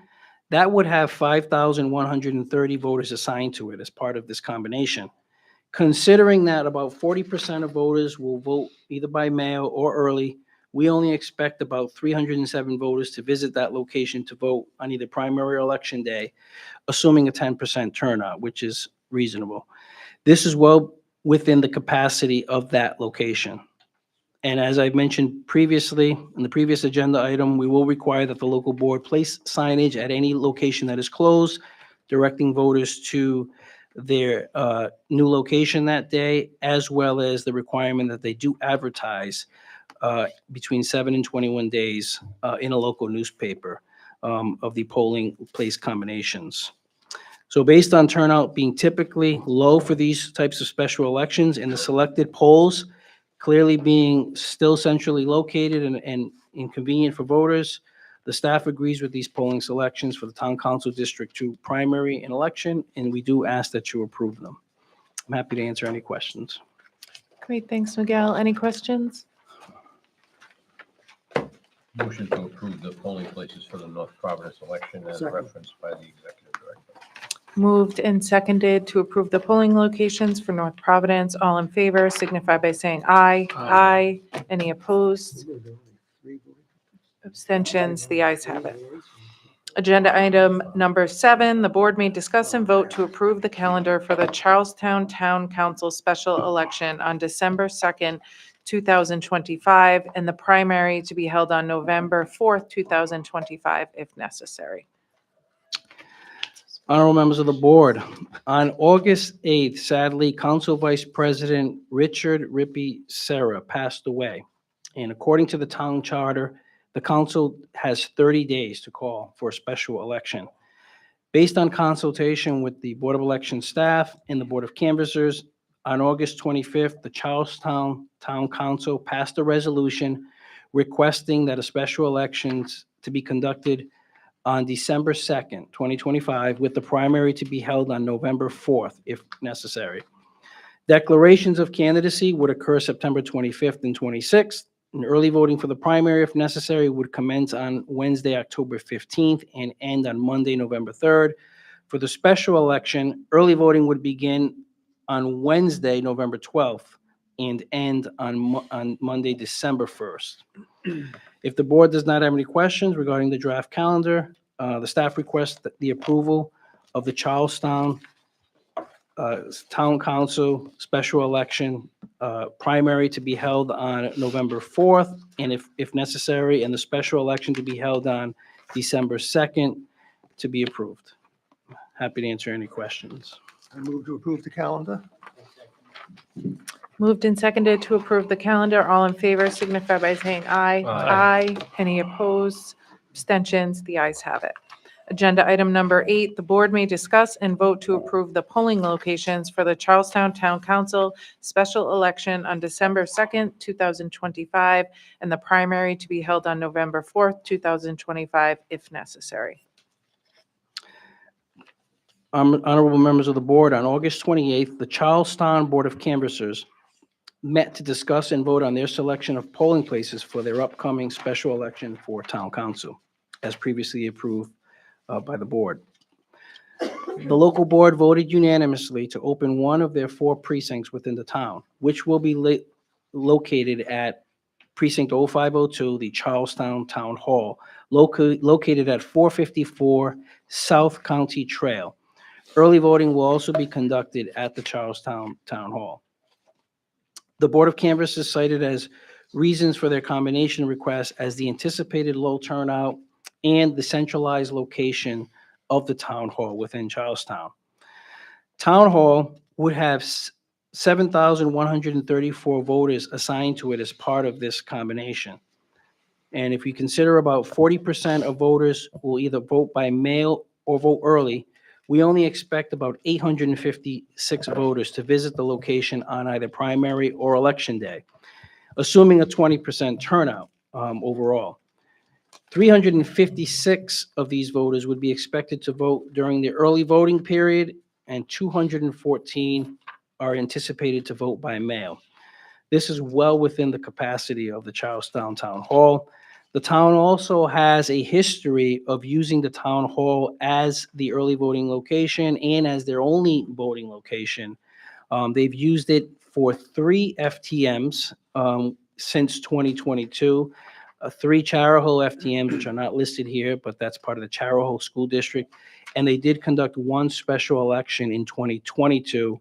That would have 5,130 voters assigned to it as part of this combination. Considering that about 40% of voters will vote either by mail or early, we only expect about 307 voters to visit that location to vote on either primary or election day, assuming a 10% turnout, which is reasonable. This is well within the capacity of that location. And as I mentioned previously, in the previous agenda item, we will require that the local board place signage at any location that is closed, directing voters to their new location that day, as well as the requirement that they do advertise between 7 and 21 days in a local newspaper of the polling place combinations. So based on turnout being typically low for these types of special elections and the selected polls clearly being still centrally located and inconvenient for voters, the staff agrees with these polling selections for the Town Council District 2 primary and election, and we do ask that you approve them. I'm happy to answer any questions. Great, thanks, Miguel. Any questions? Motion to approve the polling places for the North Providence election as Second. referenced by the executive director. Moved and seconded to approve the polling locations for North Providence. All in favor signify by saying aye. Aye. Any opposed? Abstentions? The ayes have it. Agenda item number 7, the board may discuss and vote to approve the calendar for the Charlestown Town Council special election on December 2nd, 2025, and the primary to be held on November 4th, 2025, if necessary. Honorable members of the board, on August 8th, sadly, Council Vice President Richard Rippey Serra passed away. And according to the town charter, the council has 30 days to call for a special election. Based on consultation with the Board of Election staff and the Board of Canvassers, on August 25th, the Charlestown Town Council passed a resolution requesting that a special elections to be conducted on December 2nd, 2025, with the primary to be held on November 4th, if necessary. Declarations of candidacy would occur September 25th and 26th, and early voting for the primary, if necessary, would commence on Wednesday, October 15th, and end on Monday, November 3rd. For the special election, early voting would begin on Wednesday, November 12th, and end on Monday, December 1st. If the board does not have any questions regarding the draft calendar, the staff requests the approval of the Charlestown Town Council special election primary to be held on November 4th, and if necessary, and the special election to be held on December 2nd to be approved. Happy to answer any questions. I move to approve the calendar. Moved and seconded to approve the calendar. All in favor signify by saying aye. Aye. Any opposed? Abstentions? The ayes have it. Agenda item number 8, the board may discuss and vote to approve the polling locations for the Charlestown Town Council special election on December 2nd, 2025, and the primary to be held on November 4th, 2025, if necessary. Honorable members of the board, on August 28th, the Charlestown Board of Canvassers met to discuss and vote on their selection of polling places for their upcoming special election for town council, as previously approved by the board. The local board voted unanimously to open one of their 4 precincts within the town, which will be located at Precinct 0502, the Charlestown Town Hall, located at 454 South County Trail. Early voting will also be conducted at the Charlestown Town Hall. The Board of Canvassers cited as reasons for their combination request as the anticipated low turnout and the centralized location of the town hall within Charlestown. Town Hall would have 7,134 voters assigned to it as part of this combination. And if you consider about 40% of voters will either vote by mail or vote early, we only expect about 856 voters to visit the location on either primary or election day, assuming a 20% turnout overall. 356 of these voters would be expected to vote during the early voting period, and 214 are anticipated to vote by mail. This is well within the capacity of the Charlestown Town Hall. The town also has a history of using the town hall as the early voting location and as their only voting location. They've used it for 3 FTMs since 2022. 3 Charahoe FTMs, which are not listed here, but that's part of the Charahoe School District. And they did conduct 1 special election in 2022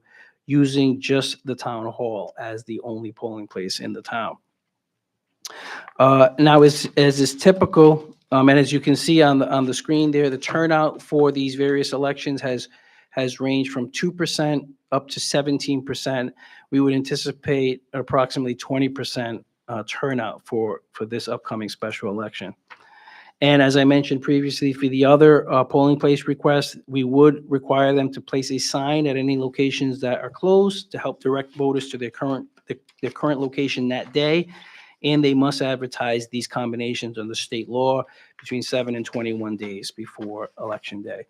using just the town hall as the only polling place in the town. Now, as is typical, and as you can see on the screen there, the turnout for these various elections has ranged from 2% up to 17%. We would anticipate approximately 20% turnout for this upcoming special election. And as I mentioned previously, for the other polling place requests, we would require them to place a sign at any locations that are closed to help direct voters to their current location that day. And they must advertise these combinations under state law between 7 and 21 days before Election Day.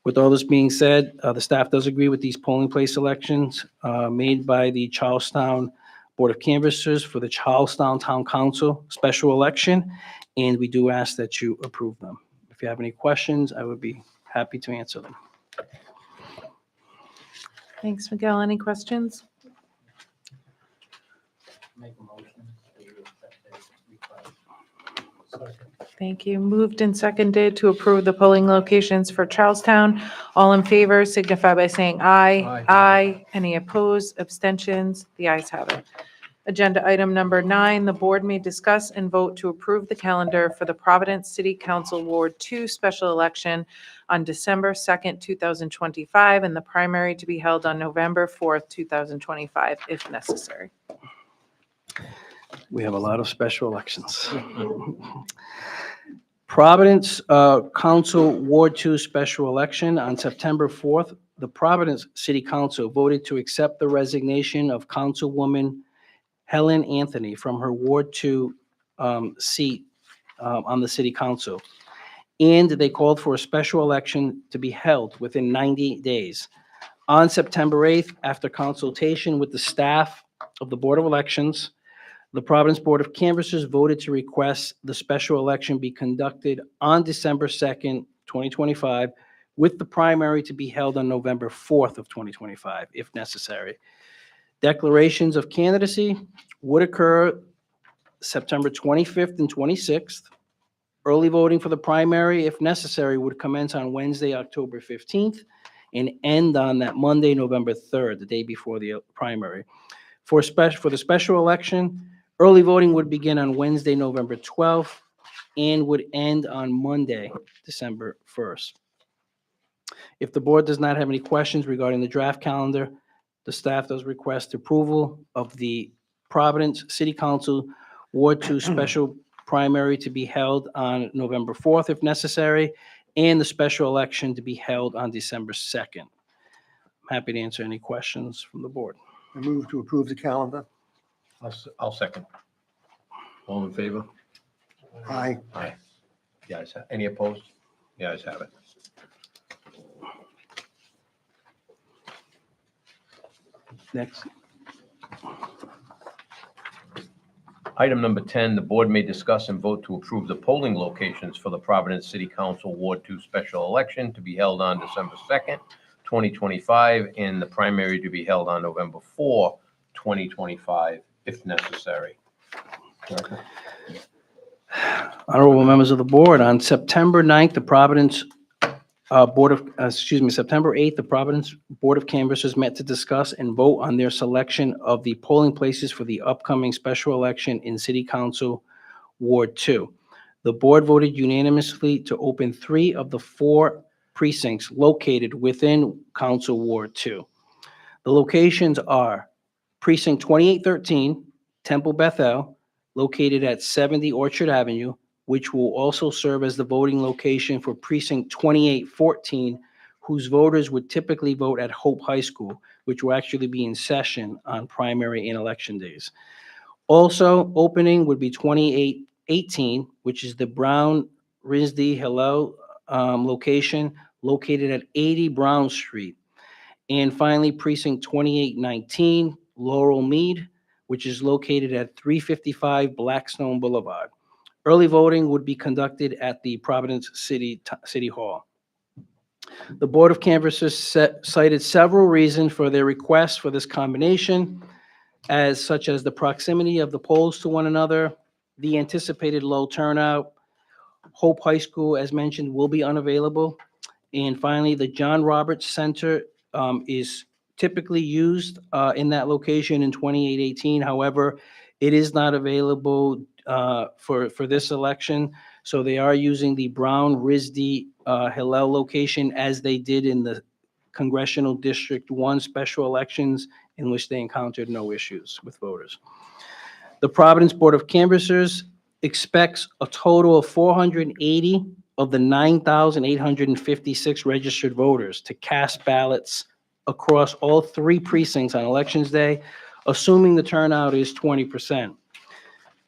With all this being said, the staff does agree with these polling place selections made by the Charlestown Board of Canvassers for the Charlestown Town Council special election, and we do ask that you approve them. If you have any questions, I would be happy to answer them. Thanks, Miguel. Any questions? Make a motion to accept the request. Thank you. Moved and seconded to approve the polling locations for Charlestown. All in favor signify by saying aye. Aye. Aye. Any opposed, abstentions? The ayes have it. Agenda item number 9, the board may discuss and vote to approve the calendar for the Providence City Council Ward 2 special election on December 2nd, 2025, and the primary to be held on November 4th, 2025, if necessary. We have a lot of special elections. Providence Council Ward 2 special election on September 4th. The Providence City Council voted to accept the resignation of Councilwoman Helen Anthony from her Ward 2 seat on the City Council. And they called for a special election to be held within 90 days. On September 8th, after consultation with the staff of the Board of Elections, the Providence Board of Canvassers voted to request the special election be conducted on December 2nd, 2025, with the primary to be held on November 4th of 2025, if necessary. Declarations of candidacy would occur September 25th and 26th. Early voting for the primary, if necessary, would commence on Wednesday, October 15th, and end on that Monday, November 3rd, the day before the primary. For the special election, early voting would begin on Wednesday, November 12th, and would end on Monday, December 1st. If the board does not have any questions regarding the draft calendar, the staff does request approval of the Providence City Council Ward 2 special primary to be held on November 4th, if necessary, and the special election to be held on December 2nd. I'm happy to answer any questions from the board. I move to approve the calendar. I'll second. All in favor? Aye. Aye. The ayes have. Any opposed? The ayes have it. Next. Item number 10, the board may discuss and vote to approve the polling locations for the Providence City Council Ward 2 special election to be held on December 2nd, 2025, and the primary to be held on November 4, 2025, if necessary. Honorable members of the board, on September 9th, the Providence September 8th, the Providence Board of Canvassers met to discuss and vote on their selection of the polling places for the upcoming special election in City Council Ward 2. The board voted unanimously to open 3 of the 4 precincts located within Council Ward 2. The locations are Precinct 2813, Temple Bethel, located at 70 Orchard Avenue, which will also serve as the voting location for Precinct 2814, whose voters would typically vote at Hope High School, which will actually be in session on primary and election days. Also opening would be 2818, which is the Brown Risdy Hillel location located at 80 Brown Street. And finally, precinct 2819, Laurel Mead, which is located at 355 Blackstone Boulevard. Early voting would be conducted at the Providence City Hall. The Board of Canvassers cited several reasons for their request for this combination, such as the proximity of the polls to one another, the anticipated low turnout, Hope High School, as mentioned, will be unavailable, and finally, the John Roberts Center is typically used in that location in 2818. However, it is not available for this election, so they are using the Brown Risdy Hillel location as they did in the Congressional District 1 special elections, in which they encountered no issues with voters. The Providence Board of Canvassers expects a total of 480 of the 9,856 registered voters to cast ballots across all 3 precincts on Elections Day, assuming the turnout is 20%.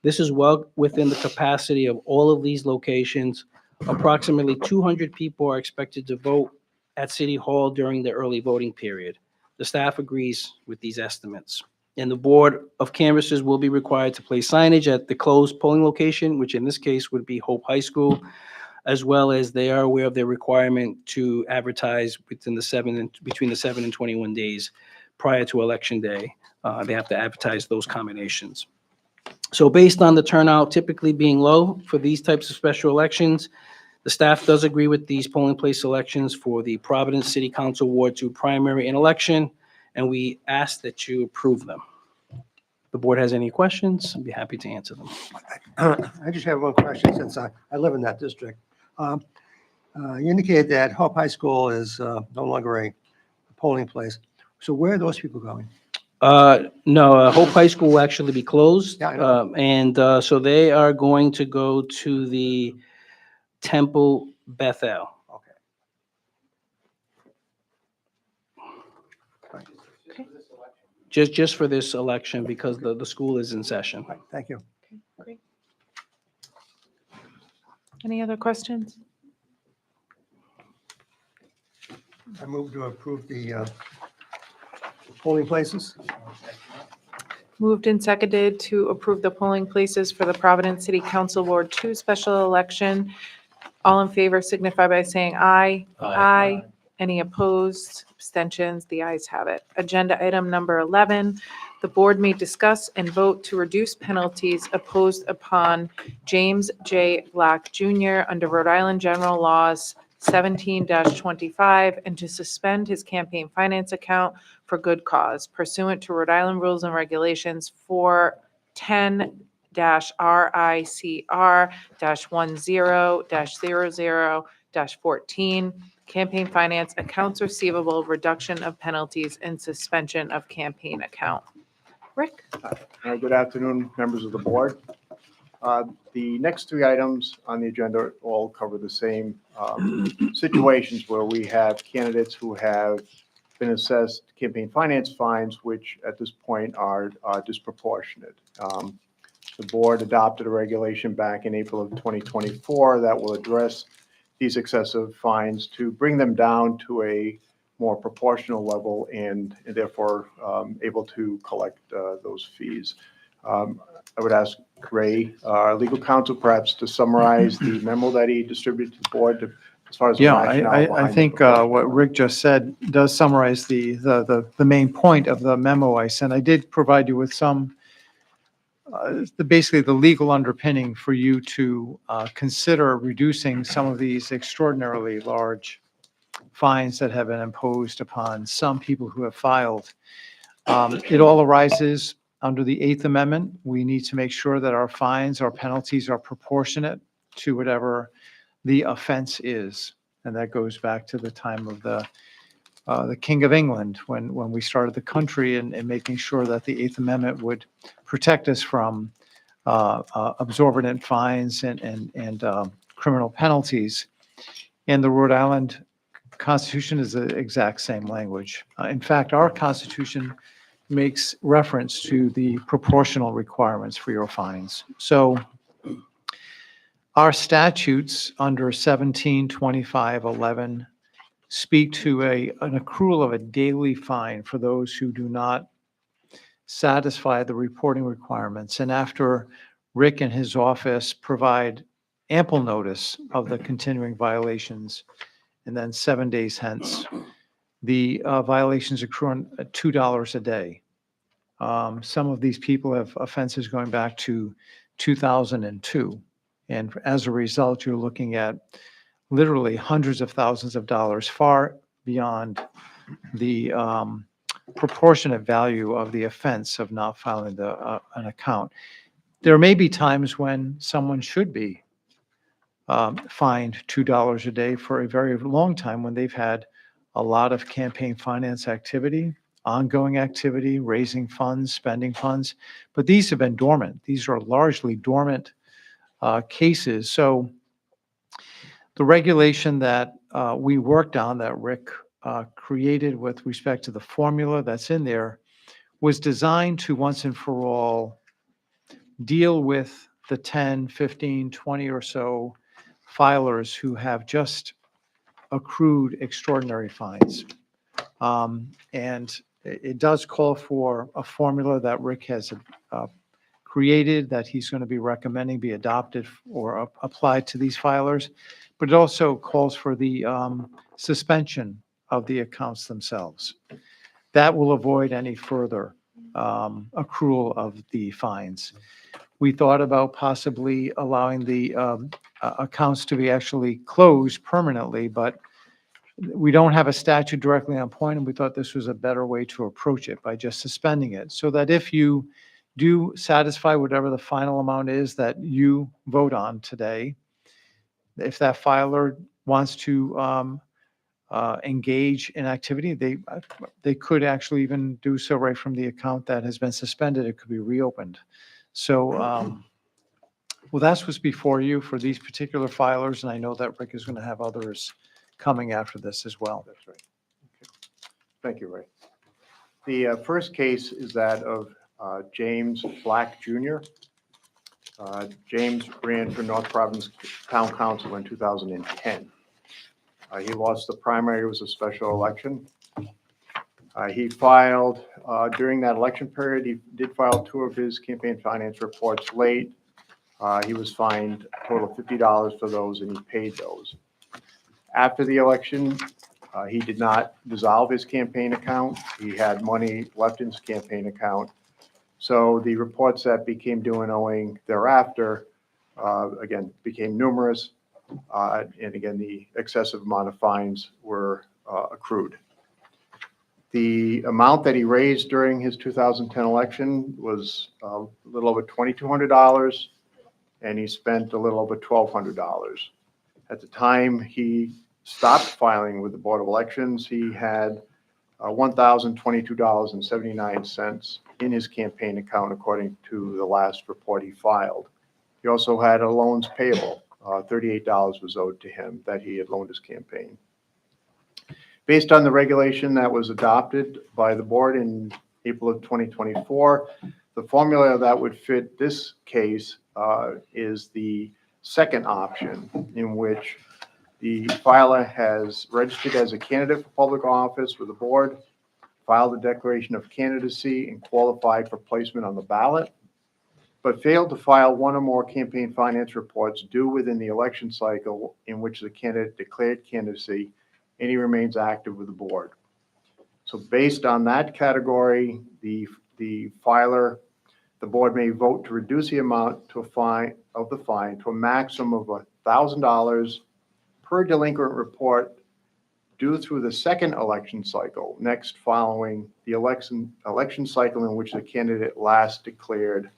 This is well within the capacity of all of these locations. Approximately 200 people are expected to vote at City Hall during the early voting period. The staff agrees with these estimates. And the Board of Canvassers will be required to place signage at the closed polling location, which in this case would be Hope High School, as well as they are aware of their requirement to advertise between the 7 and 21 days prior to Election Day. They have to advertise those combinations. So based on the turnout typically being low for these types of special elections, the staff does agree with these polling place selections for the Providence City Council Ward 2 primary and election, and we ask that you approve them. If the board has any questions, I'd be happy to answer them. I just have one question since I live in that district. You indicated that Hope High School is no longer a polling place. So where are those people going? No, Hope High School will actually be closed. Yeah, I know. And so they are going to go to the Temple Bethel. Okay. Just for this election, because the school is in session. Right, thank you. Great. Any other questions? I move to approve the polling places. Moved and seconded to approve the polling places for the Providence City Council Ward 2 special election. All in favor signify by saying aye. Aye. Any opposed? Abstentions? The ayes have it. Agenda item number 11, the board may discuss and vote to reduce penalties imposed upon James J. Black Jr. under Rhode Island General Laws 17-25 and to suspend his campaign finance account for good cause pursuant to Rhode Island Rules and Regulations 410-RICR-10-00-14, campaign finance accounts receivable, reduction of penalties, and suspension of campaign account. Rick? Good afternoon, members of the board. The next 3 items on the agenda all cover the same situations where we have candidates who have been assessed campaign finance fines, which at this point are disproportionate. The board adopted a regulation back in April of 2024 that will address these excessive fines to bring them down to a more proportional level and therefore able to collect those fees. I would ask Ray, our legal counsel, perhaps to summarize the memo that he distributed to the board as far as the Yeah, rationale I behind think the proposal. what Rick just said does summarize the main point of the memo I sent. I did provide you with some, basically the legal underpinning for you to consider reducing some of these extraordinarily large fines that have been imposed upon some people who have filed. It all arises under the 8th Amendment. We need to make sure that our fines, our penalties are proportionate to whatever the offense is. And that goes back to the time of the the King of England when we started the country and making sure that the Eighth Amendment would protect us from absorbent fines and criminal penalties. And the Rhode Island Constitution is the exact same language. In fact, our Constitution makes reference to the proportional requirements for your fines. So our statutes under 172511 speak to an accrual of a daily fine for those who do not satisfy the reporting requirements. And after Rick and his office provide ample notice of the continuing violations, and then 7 days hence, the violations accrue on $2 a day. Some of these people have offenses going back to 2002. And as a result, you're looking at literally hundreds of thousands of dollars, far beyond the proportionate value of the offense of not filing an account. There may be times when someone should be fined $2 a day for a very long time when they've had a lot of campaign finance activity, ongoing activity, raising funds, spending funds, but these have been dormant. These are largely dormant cases. So the regulation that we worked on, that Rick created with respect to the formula that's in there, was designed to once and for all deal with the 10, 15, 20 or so filers who have just accrued extraordinary fines. And it does call for a formula that Rick has created, that he's going to be recommending be adopted or applied to these filers. But it also calls for the suspension of the accounts themselves. That will avoid any further accrual of the fines. We thought about possibly allowing the accounts to be actually closed permanently, but we don't have a statute directly on point, and we thought this was a better way to approach it by just suspending it, so that if you do satisfy whatever the final amount is that you vote on today, if that filer wants to engage in activity, they could actually even do so right from the account that has been suspended. It could be reopened. So, well, that's what's before you for these particular filers, and I know that Rick is going to have others coming after this as well. That's right. Okay. Thank you, Ray. The first case is that of James Black Jr. James ran for North Providence Town Council in 2010. He lost the primary. It was a special election. He filed, during that election period, he did file 2 of his campaign finance reports late. He was fined a total of $50 for those, and he paid those. After the election, he did not dissolve his campaign account. He had money left in his campaign account. So the reports that became due and owing thereafter, again, became numerous. And again, the excessive amount of fines were accrued. The amount that he raised during his 2010 election was a little over $2,200, and he spent a little over $1,200. At the time he stopped filing with the Board of Elections, he had $1,022.79 in his campaign account, according to the last report he filed. He also had a loans payable. $38 was owed to him that he had loaned his campaign. Based on the regulation that was adopted by the board in April of 2024, the formula that would fit this case is the second option, in which the filer has registered as a candidate for public office with the board, filed a declaration of candidacy, and qualified for placement on the ballot, but failed to file one or more campaign finance reports due within the election cycle in which the candidate declared candidacy, and he remains active with the board. So based on that category, the filer, the board may vote to reduce the amount to a fine to a maximum of $1,000 per delinquent report due through the second election cycle, next following the election cycle in which the candidate last declared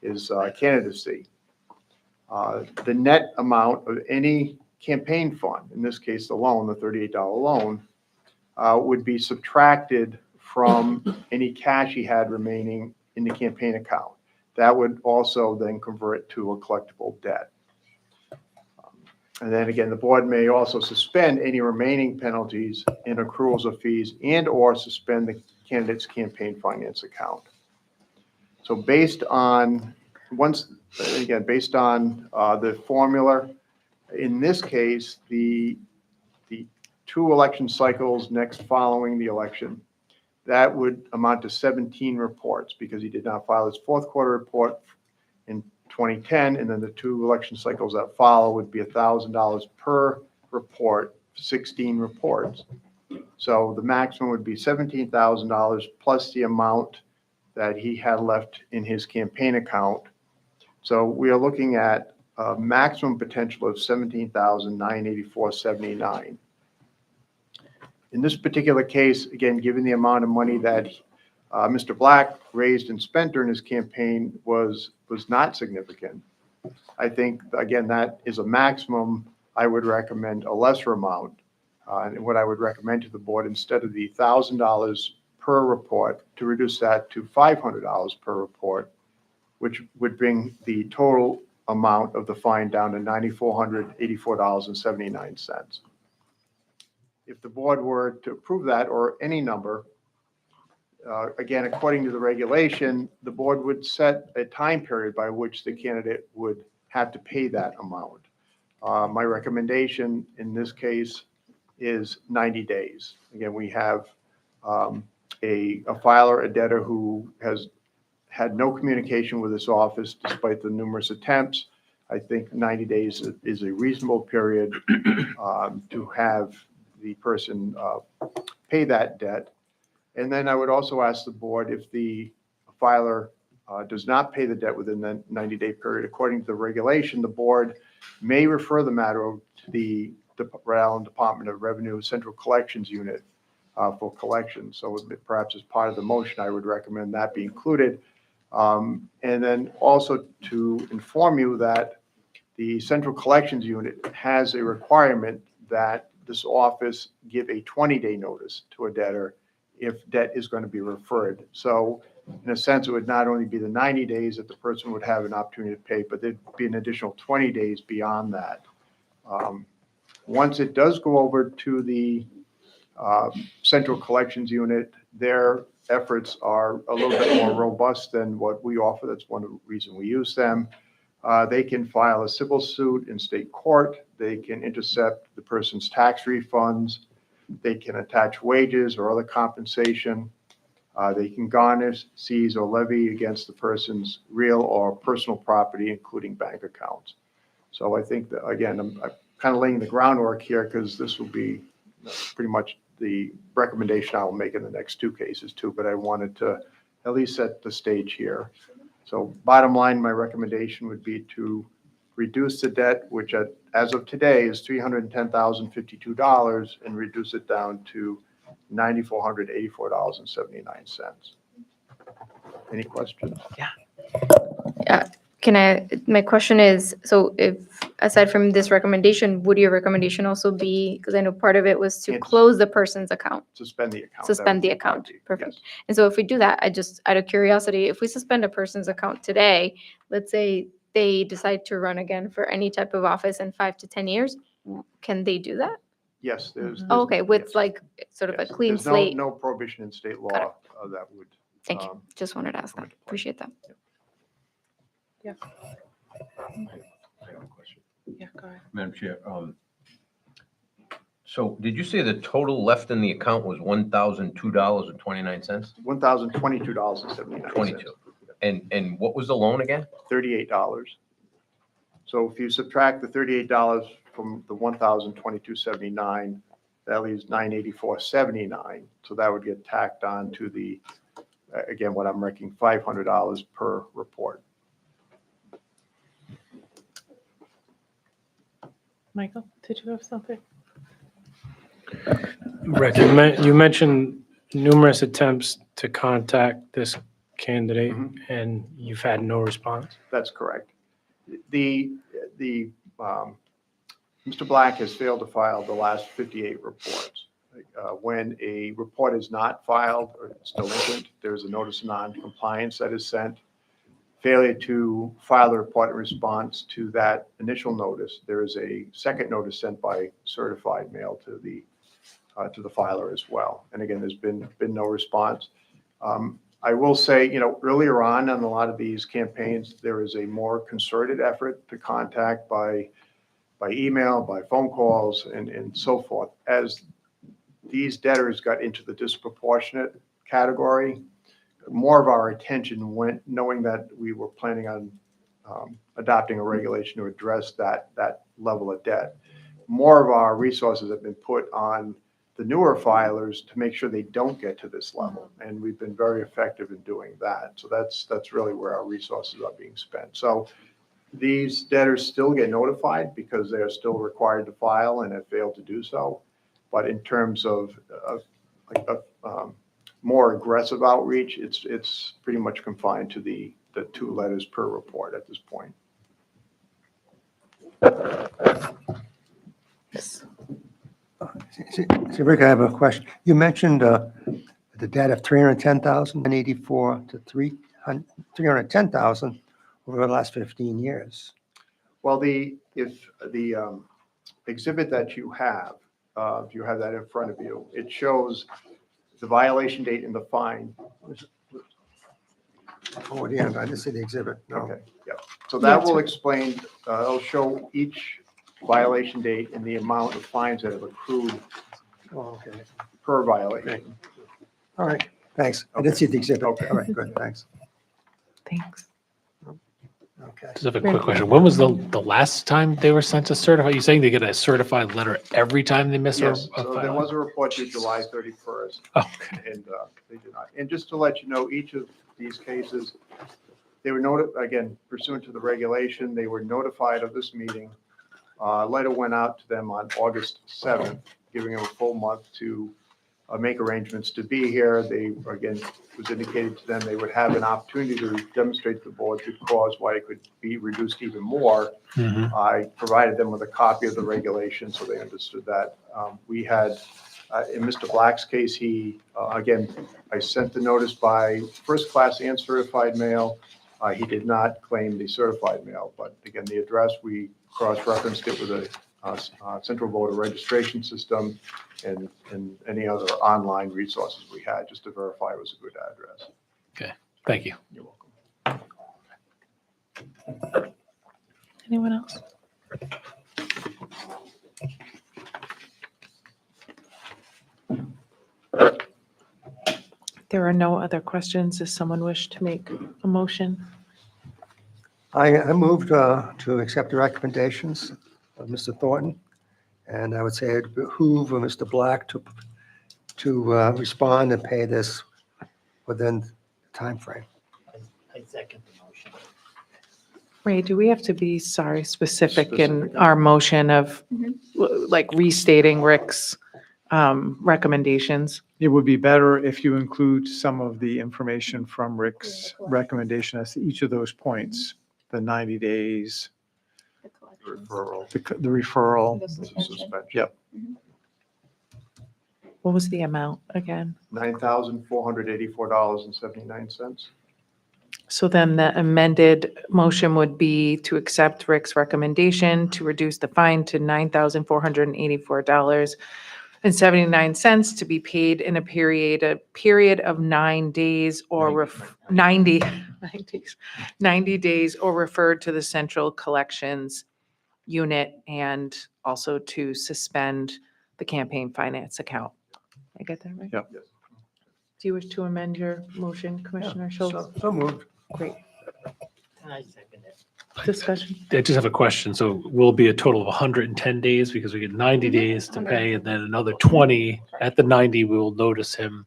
his candidacy. The net amount of any campaign fund, in this case the loan, the $38 loan, would be subtracted from any cash he had remaining in the campaign account. That would also then convert to a collectible debt. And then again, the board may also suspend any remaining penalties and accruals of fees and/or suspend the candidate's campaign finance account. So based on, based on the formula, in this case, the 2 election cycles next following the election, that would amount to 17 reports because he did not file his fourth quarter report in 2010, and then the 2 election cycles that follow would be $1,000 per report, 16 reports. So the maximum would be $17,000 plus the amount that he had left in his campaign account. So we are looking at a maximum potential of $17,984.79. In this particular case, again, given the amount of money that Mr. Black raised and spent during his campaign was not significant. I think, again, that is a maximum. I would recommend a lesser amount. And what I would recommend to the board, instead of the $1,000 per report, to reduce that to $500 per report, which would bring the total amount of the fine down to $9,484.79. If the board were to approve that, or any number, again, according to the regulation, the board would set a time period by which the candidate would have to pay that amount. My recommendation in this case is 90 days. Again, we have a filer, a debtor who has had no communication with this office despite the numerous attempts. I think 90 days is a reasonable period to have the person pay that debt. And then I would also ask the board, if the filer does not pay the debt within the 90-day period, according to the regulation, the board may refer the matter to the Rhode Island Department of Revenue Central Collections Unit for collection. So perhaps as part of the motion, I would recommend that be included. And then also to inform you that the Central Collections Unit has a requirement that this office give a 20-day notice to a debtor if debt is going to be referred. So in a sense, it would not only be the 90 days that the person would have an opportunity to pay, but there'd be an additional 20 days beyond that. Once it does go over to the Central Collections Unit, their efforts are a little bit more robust than what we offer. That's one of the reasons we use them. They can file a civil suit in state court. They can intercept the person's tax refunds. They can attach wages or other compensation. They can garnish, seize, or levy against the person's real or personal property, including bank accounts. So I think that, again, I'm kind of laying the groundwork here because this will be pretty much the recommendation I will make in the next 2 cases too, but I wanted to at least set the stage here. So bottom line, my recommendation would be to reduce the debt, which as of today is $310,052, and reduce it down to $9,484.79. Any questions? My question is, so if, aside from this recommendation, would your recommendation also be, because I know part of it was to It's- close the person's account? Suspend the account. Suspend That would the be account. part B, Perfect. yes. And so if we do that, I just, out of curiosity, if we suspend a person's account today, let's say they decide to run again for any type of office in 5 to 10 years, can they do that? Yes, there's. Oh, okay, with yes, like sort of a yes. clean There's slate? No prohibition in state Got it. law that would. Thank you. Just wanted to ask come that. into play. Appreciate that. I have a question. Yeah, go ahead. Madam Chair, so did you say the total left in the account was $1,002.29? $1,022.79. 22. And what was the loan again? $38. So if you subtract the $38 from the $1,022.79, that leaves $984.79. So that would get tacked on to the, again, what I'm reckoning, $500 per report. Michael, did you have something? Rick, you mentioned numerous attempts to contact this candidate, and you've had no response? That's correct. Mr. Black has failed to file the last 58 reports. when a report is not filed or it's delinquent, there's a notice of non-compliance that is sent. Failure to file a report in response to that initial notice, there is a second notice sent by certified mail to the filer as well. And again, there's been no response. I will say, earlier on a lot of these campaigns, there is a more concerted effort to contact by email, by phone calls, and so forth. As these debtors got into the disproportionate category, more of our attention went, knowing that we were planning on adopting a regulation to address that level of debt. More of our resources have been put on the newer filers to make sure they don't get to this level. And we've been very effective in doing that. So that's really where our resources are being spent. So these debtors still get notified because they are still required to file and have failed to do so. But in terms of more aggressive outreach, it's pretty much confined to the 2 letters per report at this point. So Rick, I have a question. You mentioned the debt of 310,000 and 84 to 310,000 over the last 15 years. Well, if the exhibit that you have, if you have that in front of you, it shows the violation date and the fine. Oh, yeah, I didn't see the exhibit. No. Okay, yeah. So that will explain, it'll show each violation date and the amount of fines that have accrued Oh, okay. per violation. All right, thanks. I didn't see the exhibit. Okay. All right, good, thanks. Thanks. Okay. Just have a quick question. When was the last time they were sent a certified? You're saying they get a certified letter every time they miss Yes, a so there was a report due July 31st. Okay. And they did not. And just to let you know, each of these cases, they were notified, again, pursuant to the regulation, they were notified of this meeting. A letter went out to them on August 7th, giving them a full month to make arrangements to be here. They, again, it was indicated to them they would have an opportunity to demonstrate to the board good cause why it could be reduced even more. Mhm. I provided them with a copy of the regulation, so they understood that. We had, in Mr. Black's case, he, again, I sent the notice by first class and certified mail. He did not claim the certified mail, but again, the address, we cross-referenced it with a central voter registration system and any other online resources we had, just to verify it was a good address. Thank you. You're welcome. Anyone else? There are no other questions. Does someone wish to make a motion? I moved to accept the recommendations of Mr. Thornton, and I would say it behoove Mr. Black to respond and pay this within the timeframe. I second the motion. Ray, do we have to be, specific in Specific. our motion of Mhm. like restating Rick's recommendations? It would be better if you include some of the information from Rick's recommendation as to each of those points, the 90 days, The collections. Referral, the referral. The suspension. suspension. Yep. What was the amount again? $9,484.79. So then the amended motion would be to accept Rick's recommendation to reduce the fine to $9,484.79 to be paid in a period of 9 days or 90 days or referred to the central collections unit, and also to suspend the campaign finance account. I get that right? Yep. Yes. Do you wish to amend your motion, Commissioner Schultz? So moved. Great. I second it. Discussion? I just have a question. So will it be a total of 110 days because we get 90 days to pay and then another 20 at the 90, we will notice him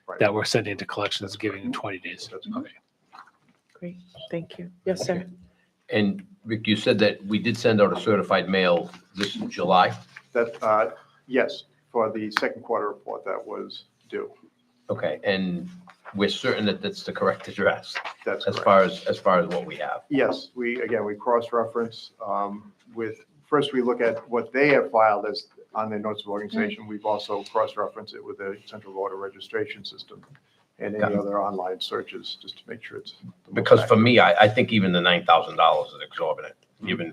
Right. that we're sending to collections, giving him 20 days. That's Okay. Great, thank you. Yes, sir. And Rick, you said that we did send out a certified mail this July? That, yes, for the second quarter report that was due. Okay, and we're certain that that's the correct address That's as correct. far as what we have? Yes, we cross-reference with, first we look at what they have filed as on their notes of organization. We've also cross-referenced it with the central voter registration system and any other online searches, just to make sure it's. the most Because for accurate. me, I think even the $9,000 is exorbitant,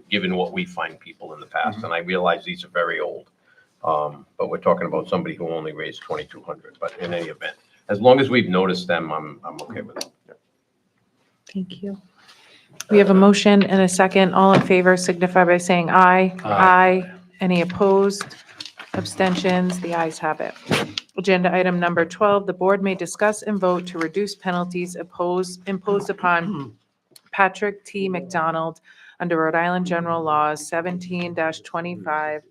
given what we find people in the past. And I realize these are very old. But we're talking about somebody who only raised 2,200, but in any event, as long as we've noticed them, I'm okay with it. Thank you. We have a motion and a second. All in favor signify by saying aye. Aye. Any opposed? Abstentions? The ayes have it. Agenda item number 12, the board may discuss and vote to reduce penalties imposed upon Patrick T. McDonald under Rhode Island General Laws 17-25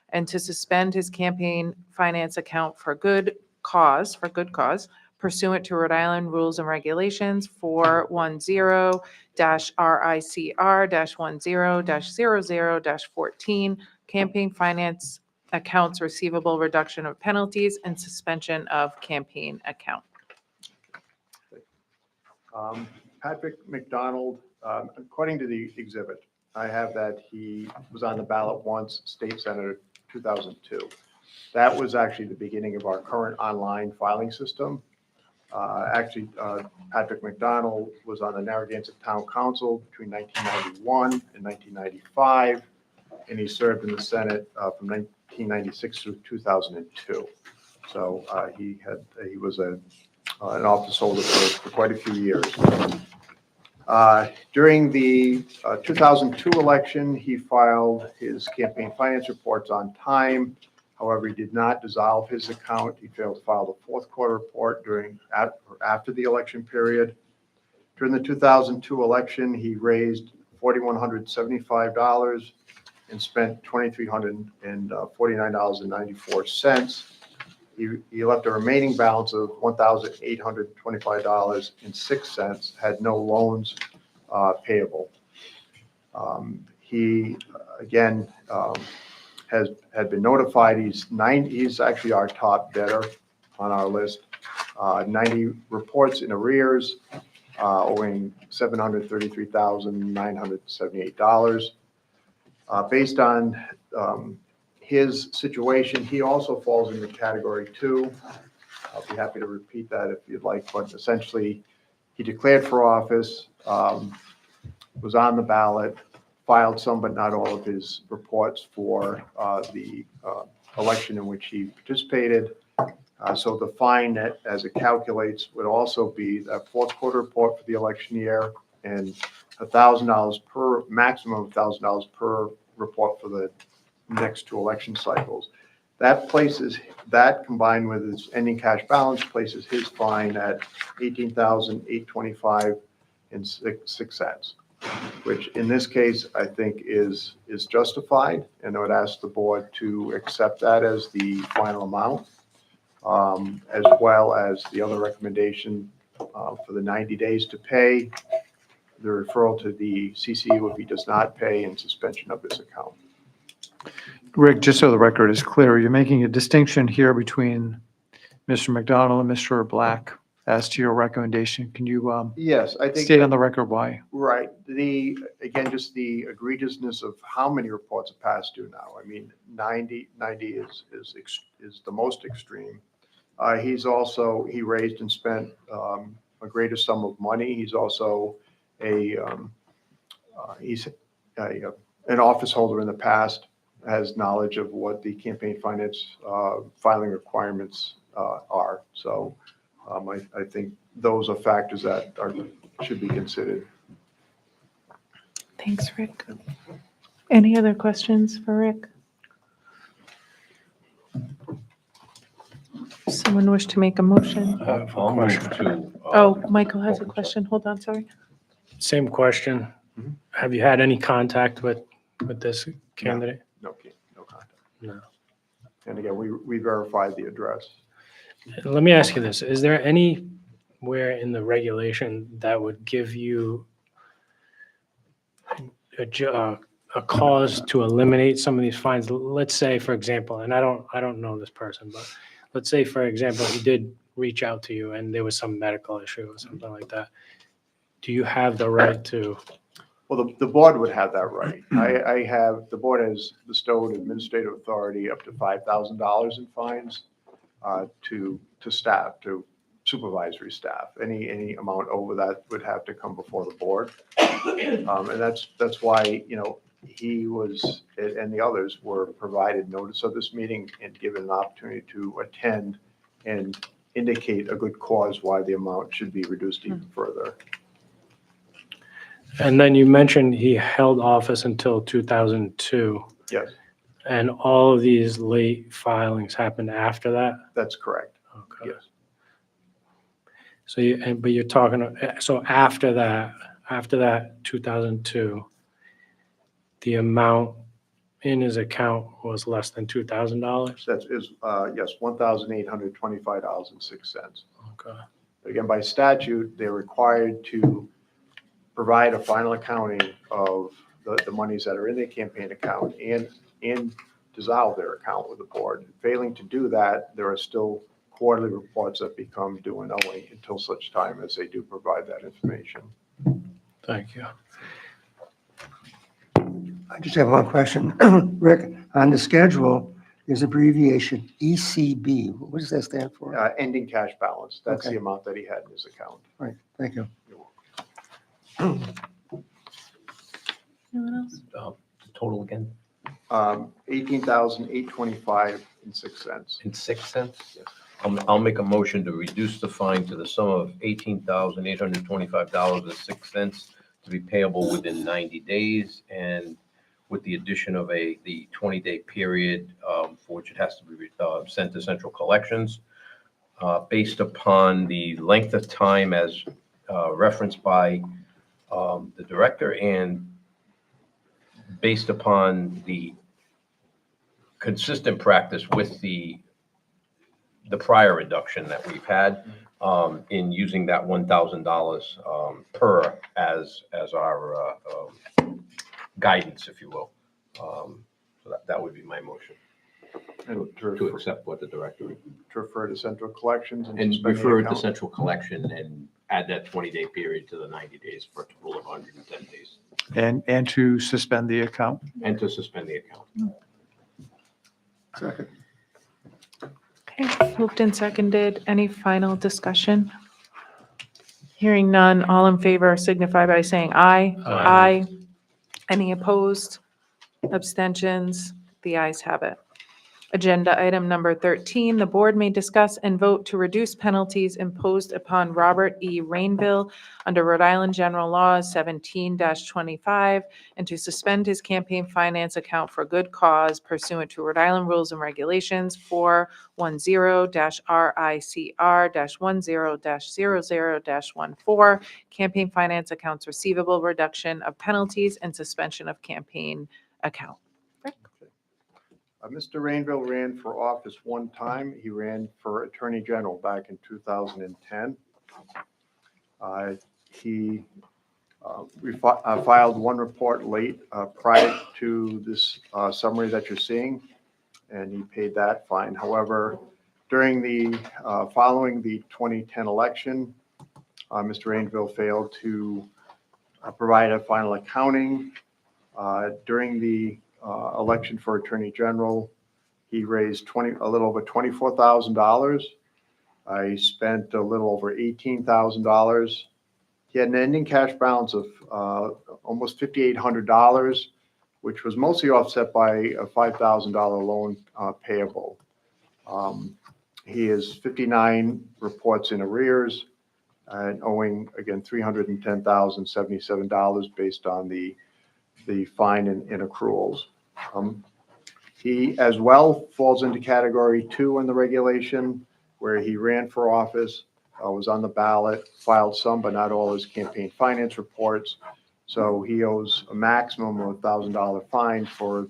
and to suspend his campaign finance account for good cause pursuant to Rhode Island Rules and Regulations 410-RICR-10-00-14, campaign finance accounts receivable reduction of penalties and suspension of campaign account. Patrick McDonald, according to the exhibit, I have that he was on the ballot once, state senator, 2002. That was actually the beginning of our current online filing system. Patrick McDonald was on the Narragansett Town Council between 1991 and 1995, and he served in the Senate from 1996 through 2002. So he was an office holder for quite a few years. During the 2002 election, he filed his campaign finance reports on time. However, he did not dissolve his account. He failed to file the fourth quarter report after the election period. During the 2002 election, he raised $4,175 and spent $2,349.94. He left a remaining balance of $1,825.06, had no loans payable. He, again, had been notified. He's actually our top debtor on our list. 90 reports in arrears, owing $733,978. Based on his situation, he also falls into category 2. I'll be happy to repeat that if you'd like, but essentially he declared for office, was on the ballot, filed some but not all of his reports for the election in which he participated. So the fine net, as it calculates, would also be that fourth quarter report for the election year and $1,000 per, maximum of $1,000 per report for the next 2 election cycles. That combined with his ending cash balance places his fine at $18,825.06, which in this case I think is justified, and I would ask the board to accept that as the final amount, as well as the other recommendation for the 90 days to pay, the referral to the CCU if he does not pay, and suspension of his account. Rick, just so the record is clear, you're making a distinction here between Mr. McDonald and Mr. Black as to your recommendation. Can you Yes, I think. state on the record why? Right. Again, just the egregiousness of how many reports are past due now. I mean, 90 is the most extreme. He raised and spent a greater sum of money. He's also an office holder in the past, has knowledge of what the campaign finance filing requirements are. So I think those are factors that should be considered. Thanks, Rick. Any other questions for Rick? Someone wish to make a motion? I'll move to. Oh, Michael has a question. Hold on, sorry. Same question. Mhm. Have you had any contact with this candidate? No contact. No. And again, we verified the address. Let me ask you this. Is there anywhere in the regulation that would give you a cause to eliminate some of these fines? Let's say, for example, and I don't know this person, but let's say, for example, he did reach out to you and there was some medical issue or something like that. Do you have the right to Well, the board would have that right. The board has bestowed administrative authority up to $5,000 in fines to staff, to supervisory staff. Any amount over that would have to come before the board. And that's why, he was, and the others were provided notice of this meeting and given an opportunity to attend and indicate a good cause why the amount should be reduced even further. And then you mentioned he held office until 2002, Yes, and all of these late filings happened after that? that's correct. Okay. Yes. So but you're talking, so after that 2002, the amount in his account was less than $2,000? That is, yes, $1,825.06. Okay. Again, by statute, they're required to provide a final accounting of the monies that are in their campaign account and dissolve their account with the board. Failing to do that, there are still quarterly reports that become due and owing until such time as they do provide that information. Thank you. I just have one question. Rick, on the schedule, there's abbreviation ECB. What does that stand for? Ending cash balance, that's Okay. the amount that he had in his account. Right, thank you. Anyone else? The total again, 18,825.06. in 6 cents? I'll make a motion to reduce the fine to the sum of $18,825.06 to be payable within 90 days, and with the addition of the 20-day period for which it has to be sent to central collections, based upon the length of time as referenced by the director, and based upon the consistent practice with the prior reduction that we've had in using that $1,000 per as our guidance, if you will. So that would be my motion, And to accept what the director, to refer to central collections and suspend the refer it to account. central collection and add that 20-day period to the 90 days for a total of 110 days, And to suspend the account? and to suspend the account. Second. Okay, moved and seconded. Any final discussion? Hearing none, all in favor signify by saying aye. Aye. Any opposed? Abstentions? The ayes have it. Agenda item number 13, the board may discuss and vote to reduce penalties imposed upon Robert E. Rainville under Rhode Island General Laws 17-25 and to suspend his campaign finance account for good cause pursuant to Rhode Island Rules and Regulations 410-RICR-10-00-14, campaign finance accounts receivable reduction of penalties and suspension of campaign account. Mr. Rainville ran for office one time. He ran for Attorney General back in 2010. He filed one report late prior to this summary that you're seeing, and he paid that fine. However, during following the 2010 election, Mr. Rainville failed to provide a final accounting. During the election for Attorney General, he raised a little over $24,000. I spent a little over $18,000. He had an ending cash balance of almost $5,800, which was mostly offset by a $5,000 loan payable. He has 59 reports in arrears and owing, again, $310,077 based on the fine and accruals. He as well falls into category 2 in the regulation, where he ran for office, was on the ballot, filed some but not all his campaign finance reports. So he owes a maximum of $1,000 fine for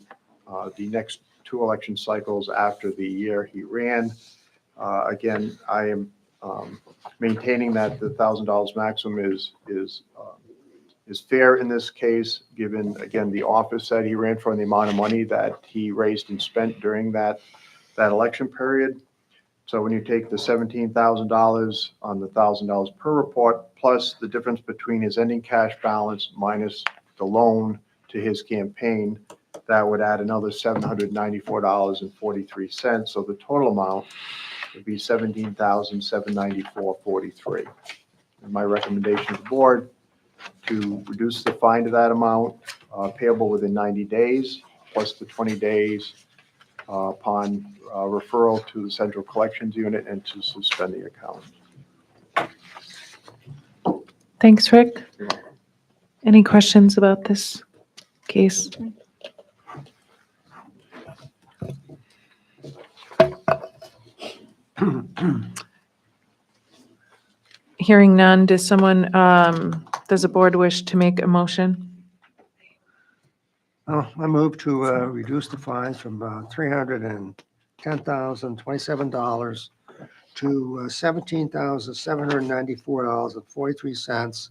the next 2 election cycles after the year he ran. Again, I am maintaining that the $1,000 maximum is fair in this case, given, again, the office that he ran for and the amount of money that he raised and spent during that election period. So when you take the $17,000 on the $1,000 per report, plus the difference between his ending cash balance minus the loan to his campaign, that would add another $794.43. So the total amount would be $17,794.43. And my recommendation to the board to reduce the fine to that amount payable within 90 days, plus the 20 days upon referral to the Central Collections Unit, and to suspend the account. Thanks, Rick. Any questions about this case? Hearing none, does the board wish to make a motion? I move to reduce the fines from $310,027 to $17,794.43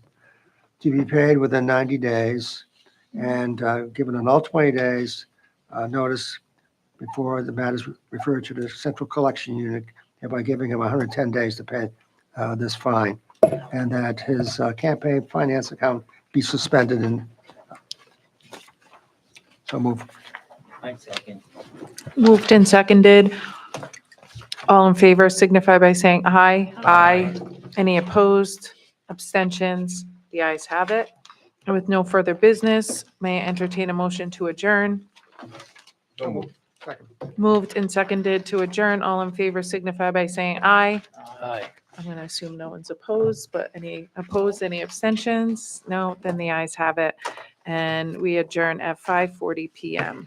to be paid within 90 days, and given an all 20 days notice before the matter is referred to the Central Collection Unit, thereby giving him 110 days to pay this fine, and that his campaign finance account be suspended. And so move. Moved and seconded. All in favor signify by saying aye. Aye. Any opposed? Abstentions? The ayes have it. And with no further business, may I entertain a motion to adjourn? Moved and seconded to adjourn. All in favor signify by saying aye. Aye. I'm going to assume no one's opposed, but any opposed, any abstentions? No, then the ayes have it. And we adjourn at 5:40 PM.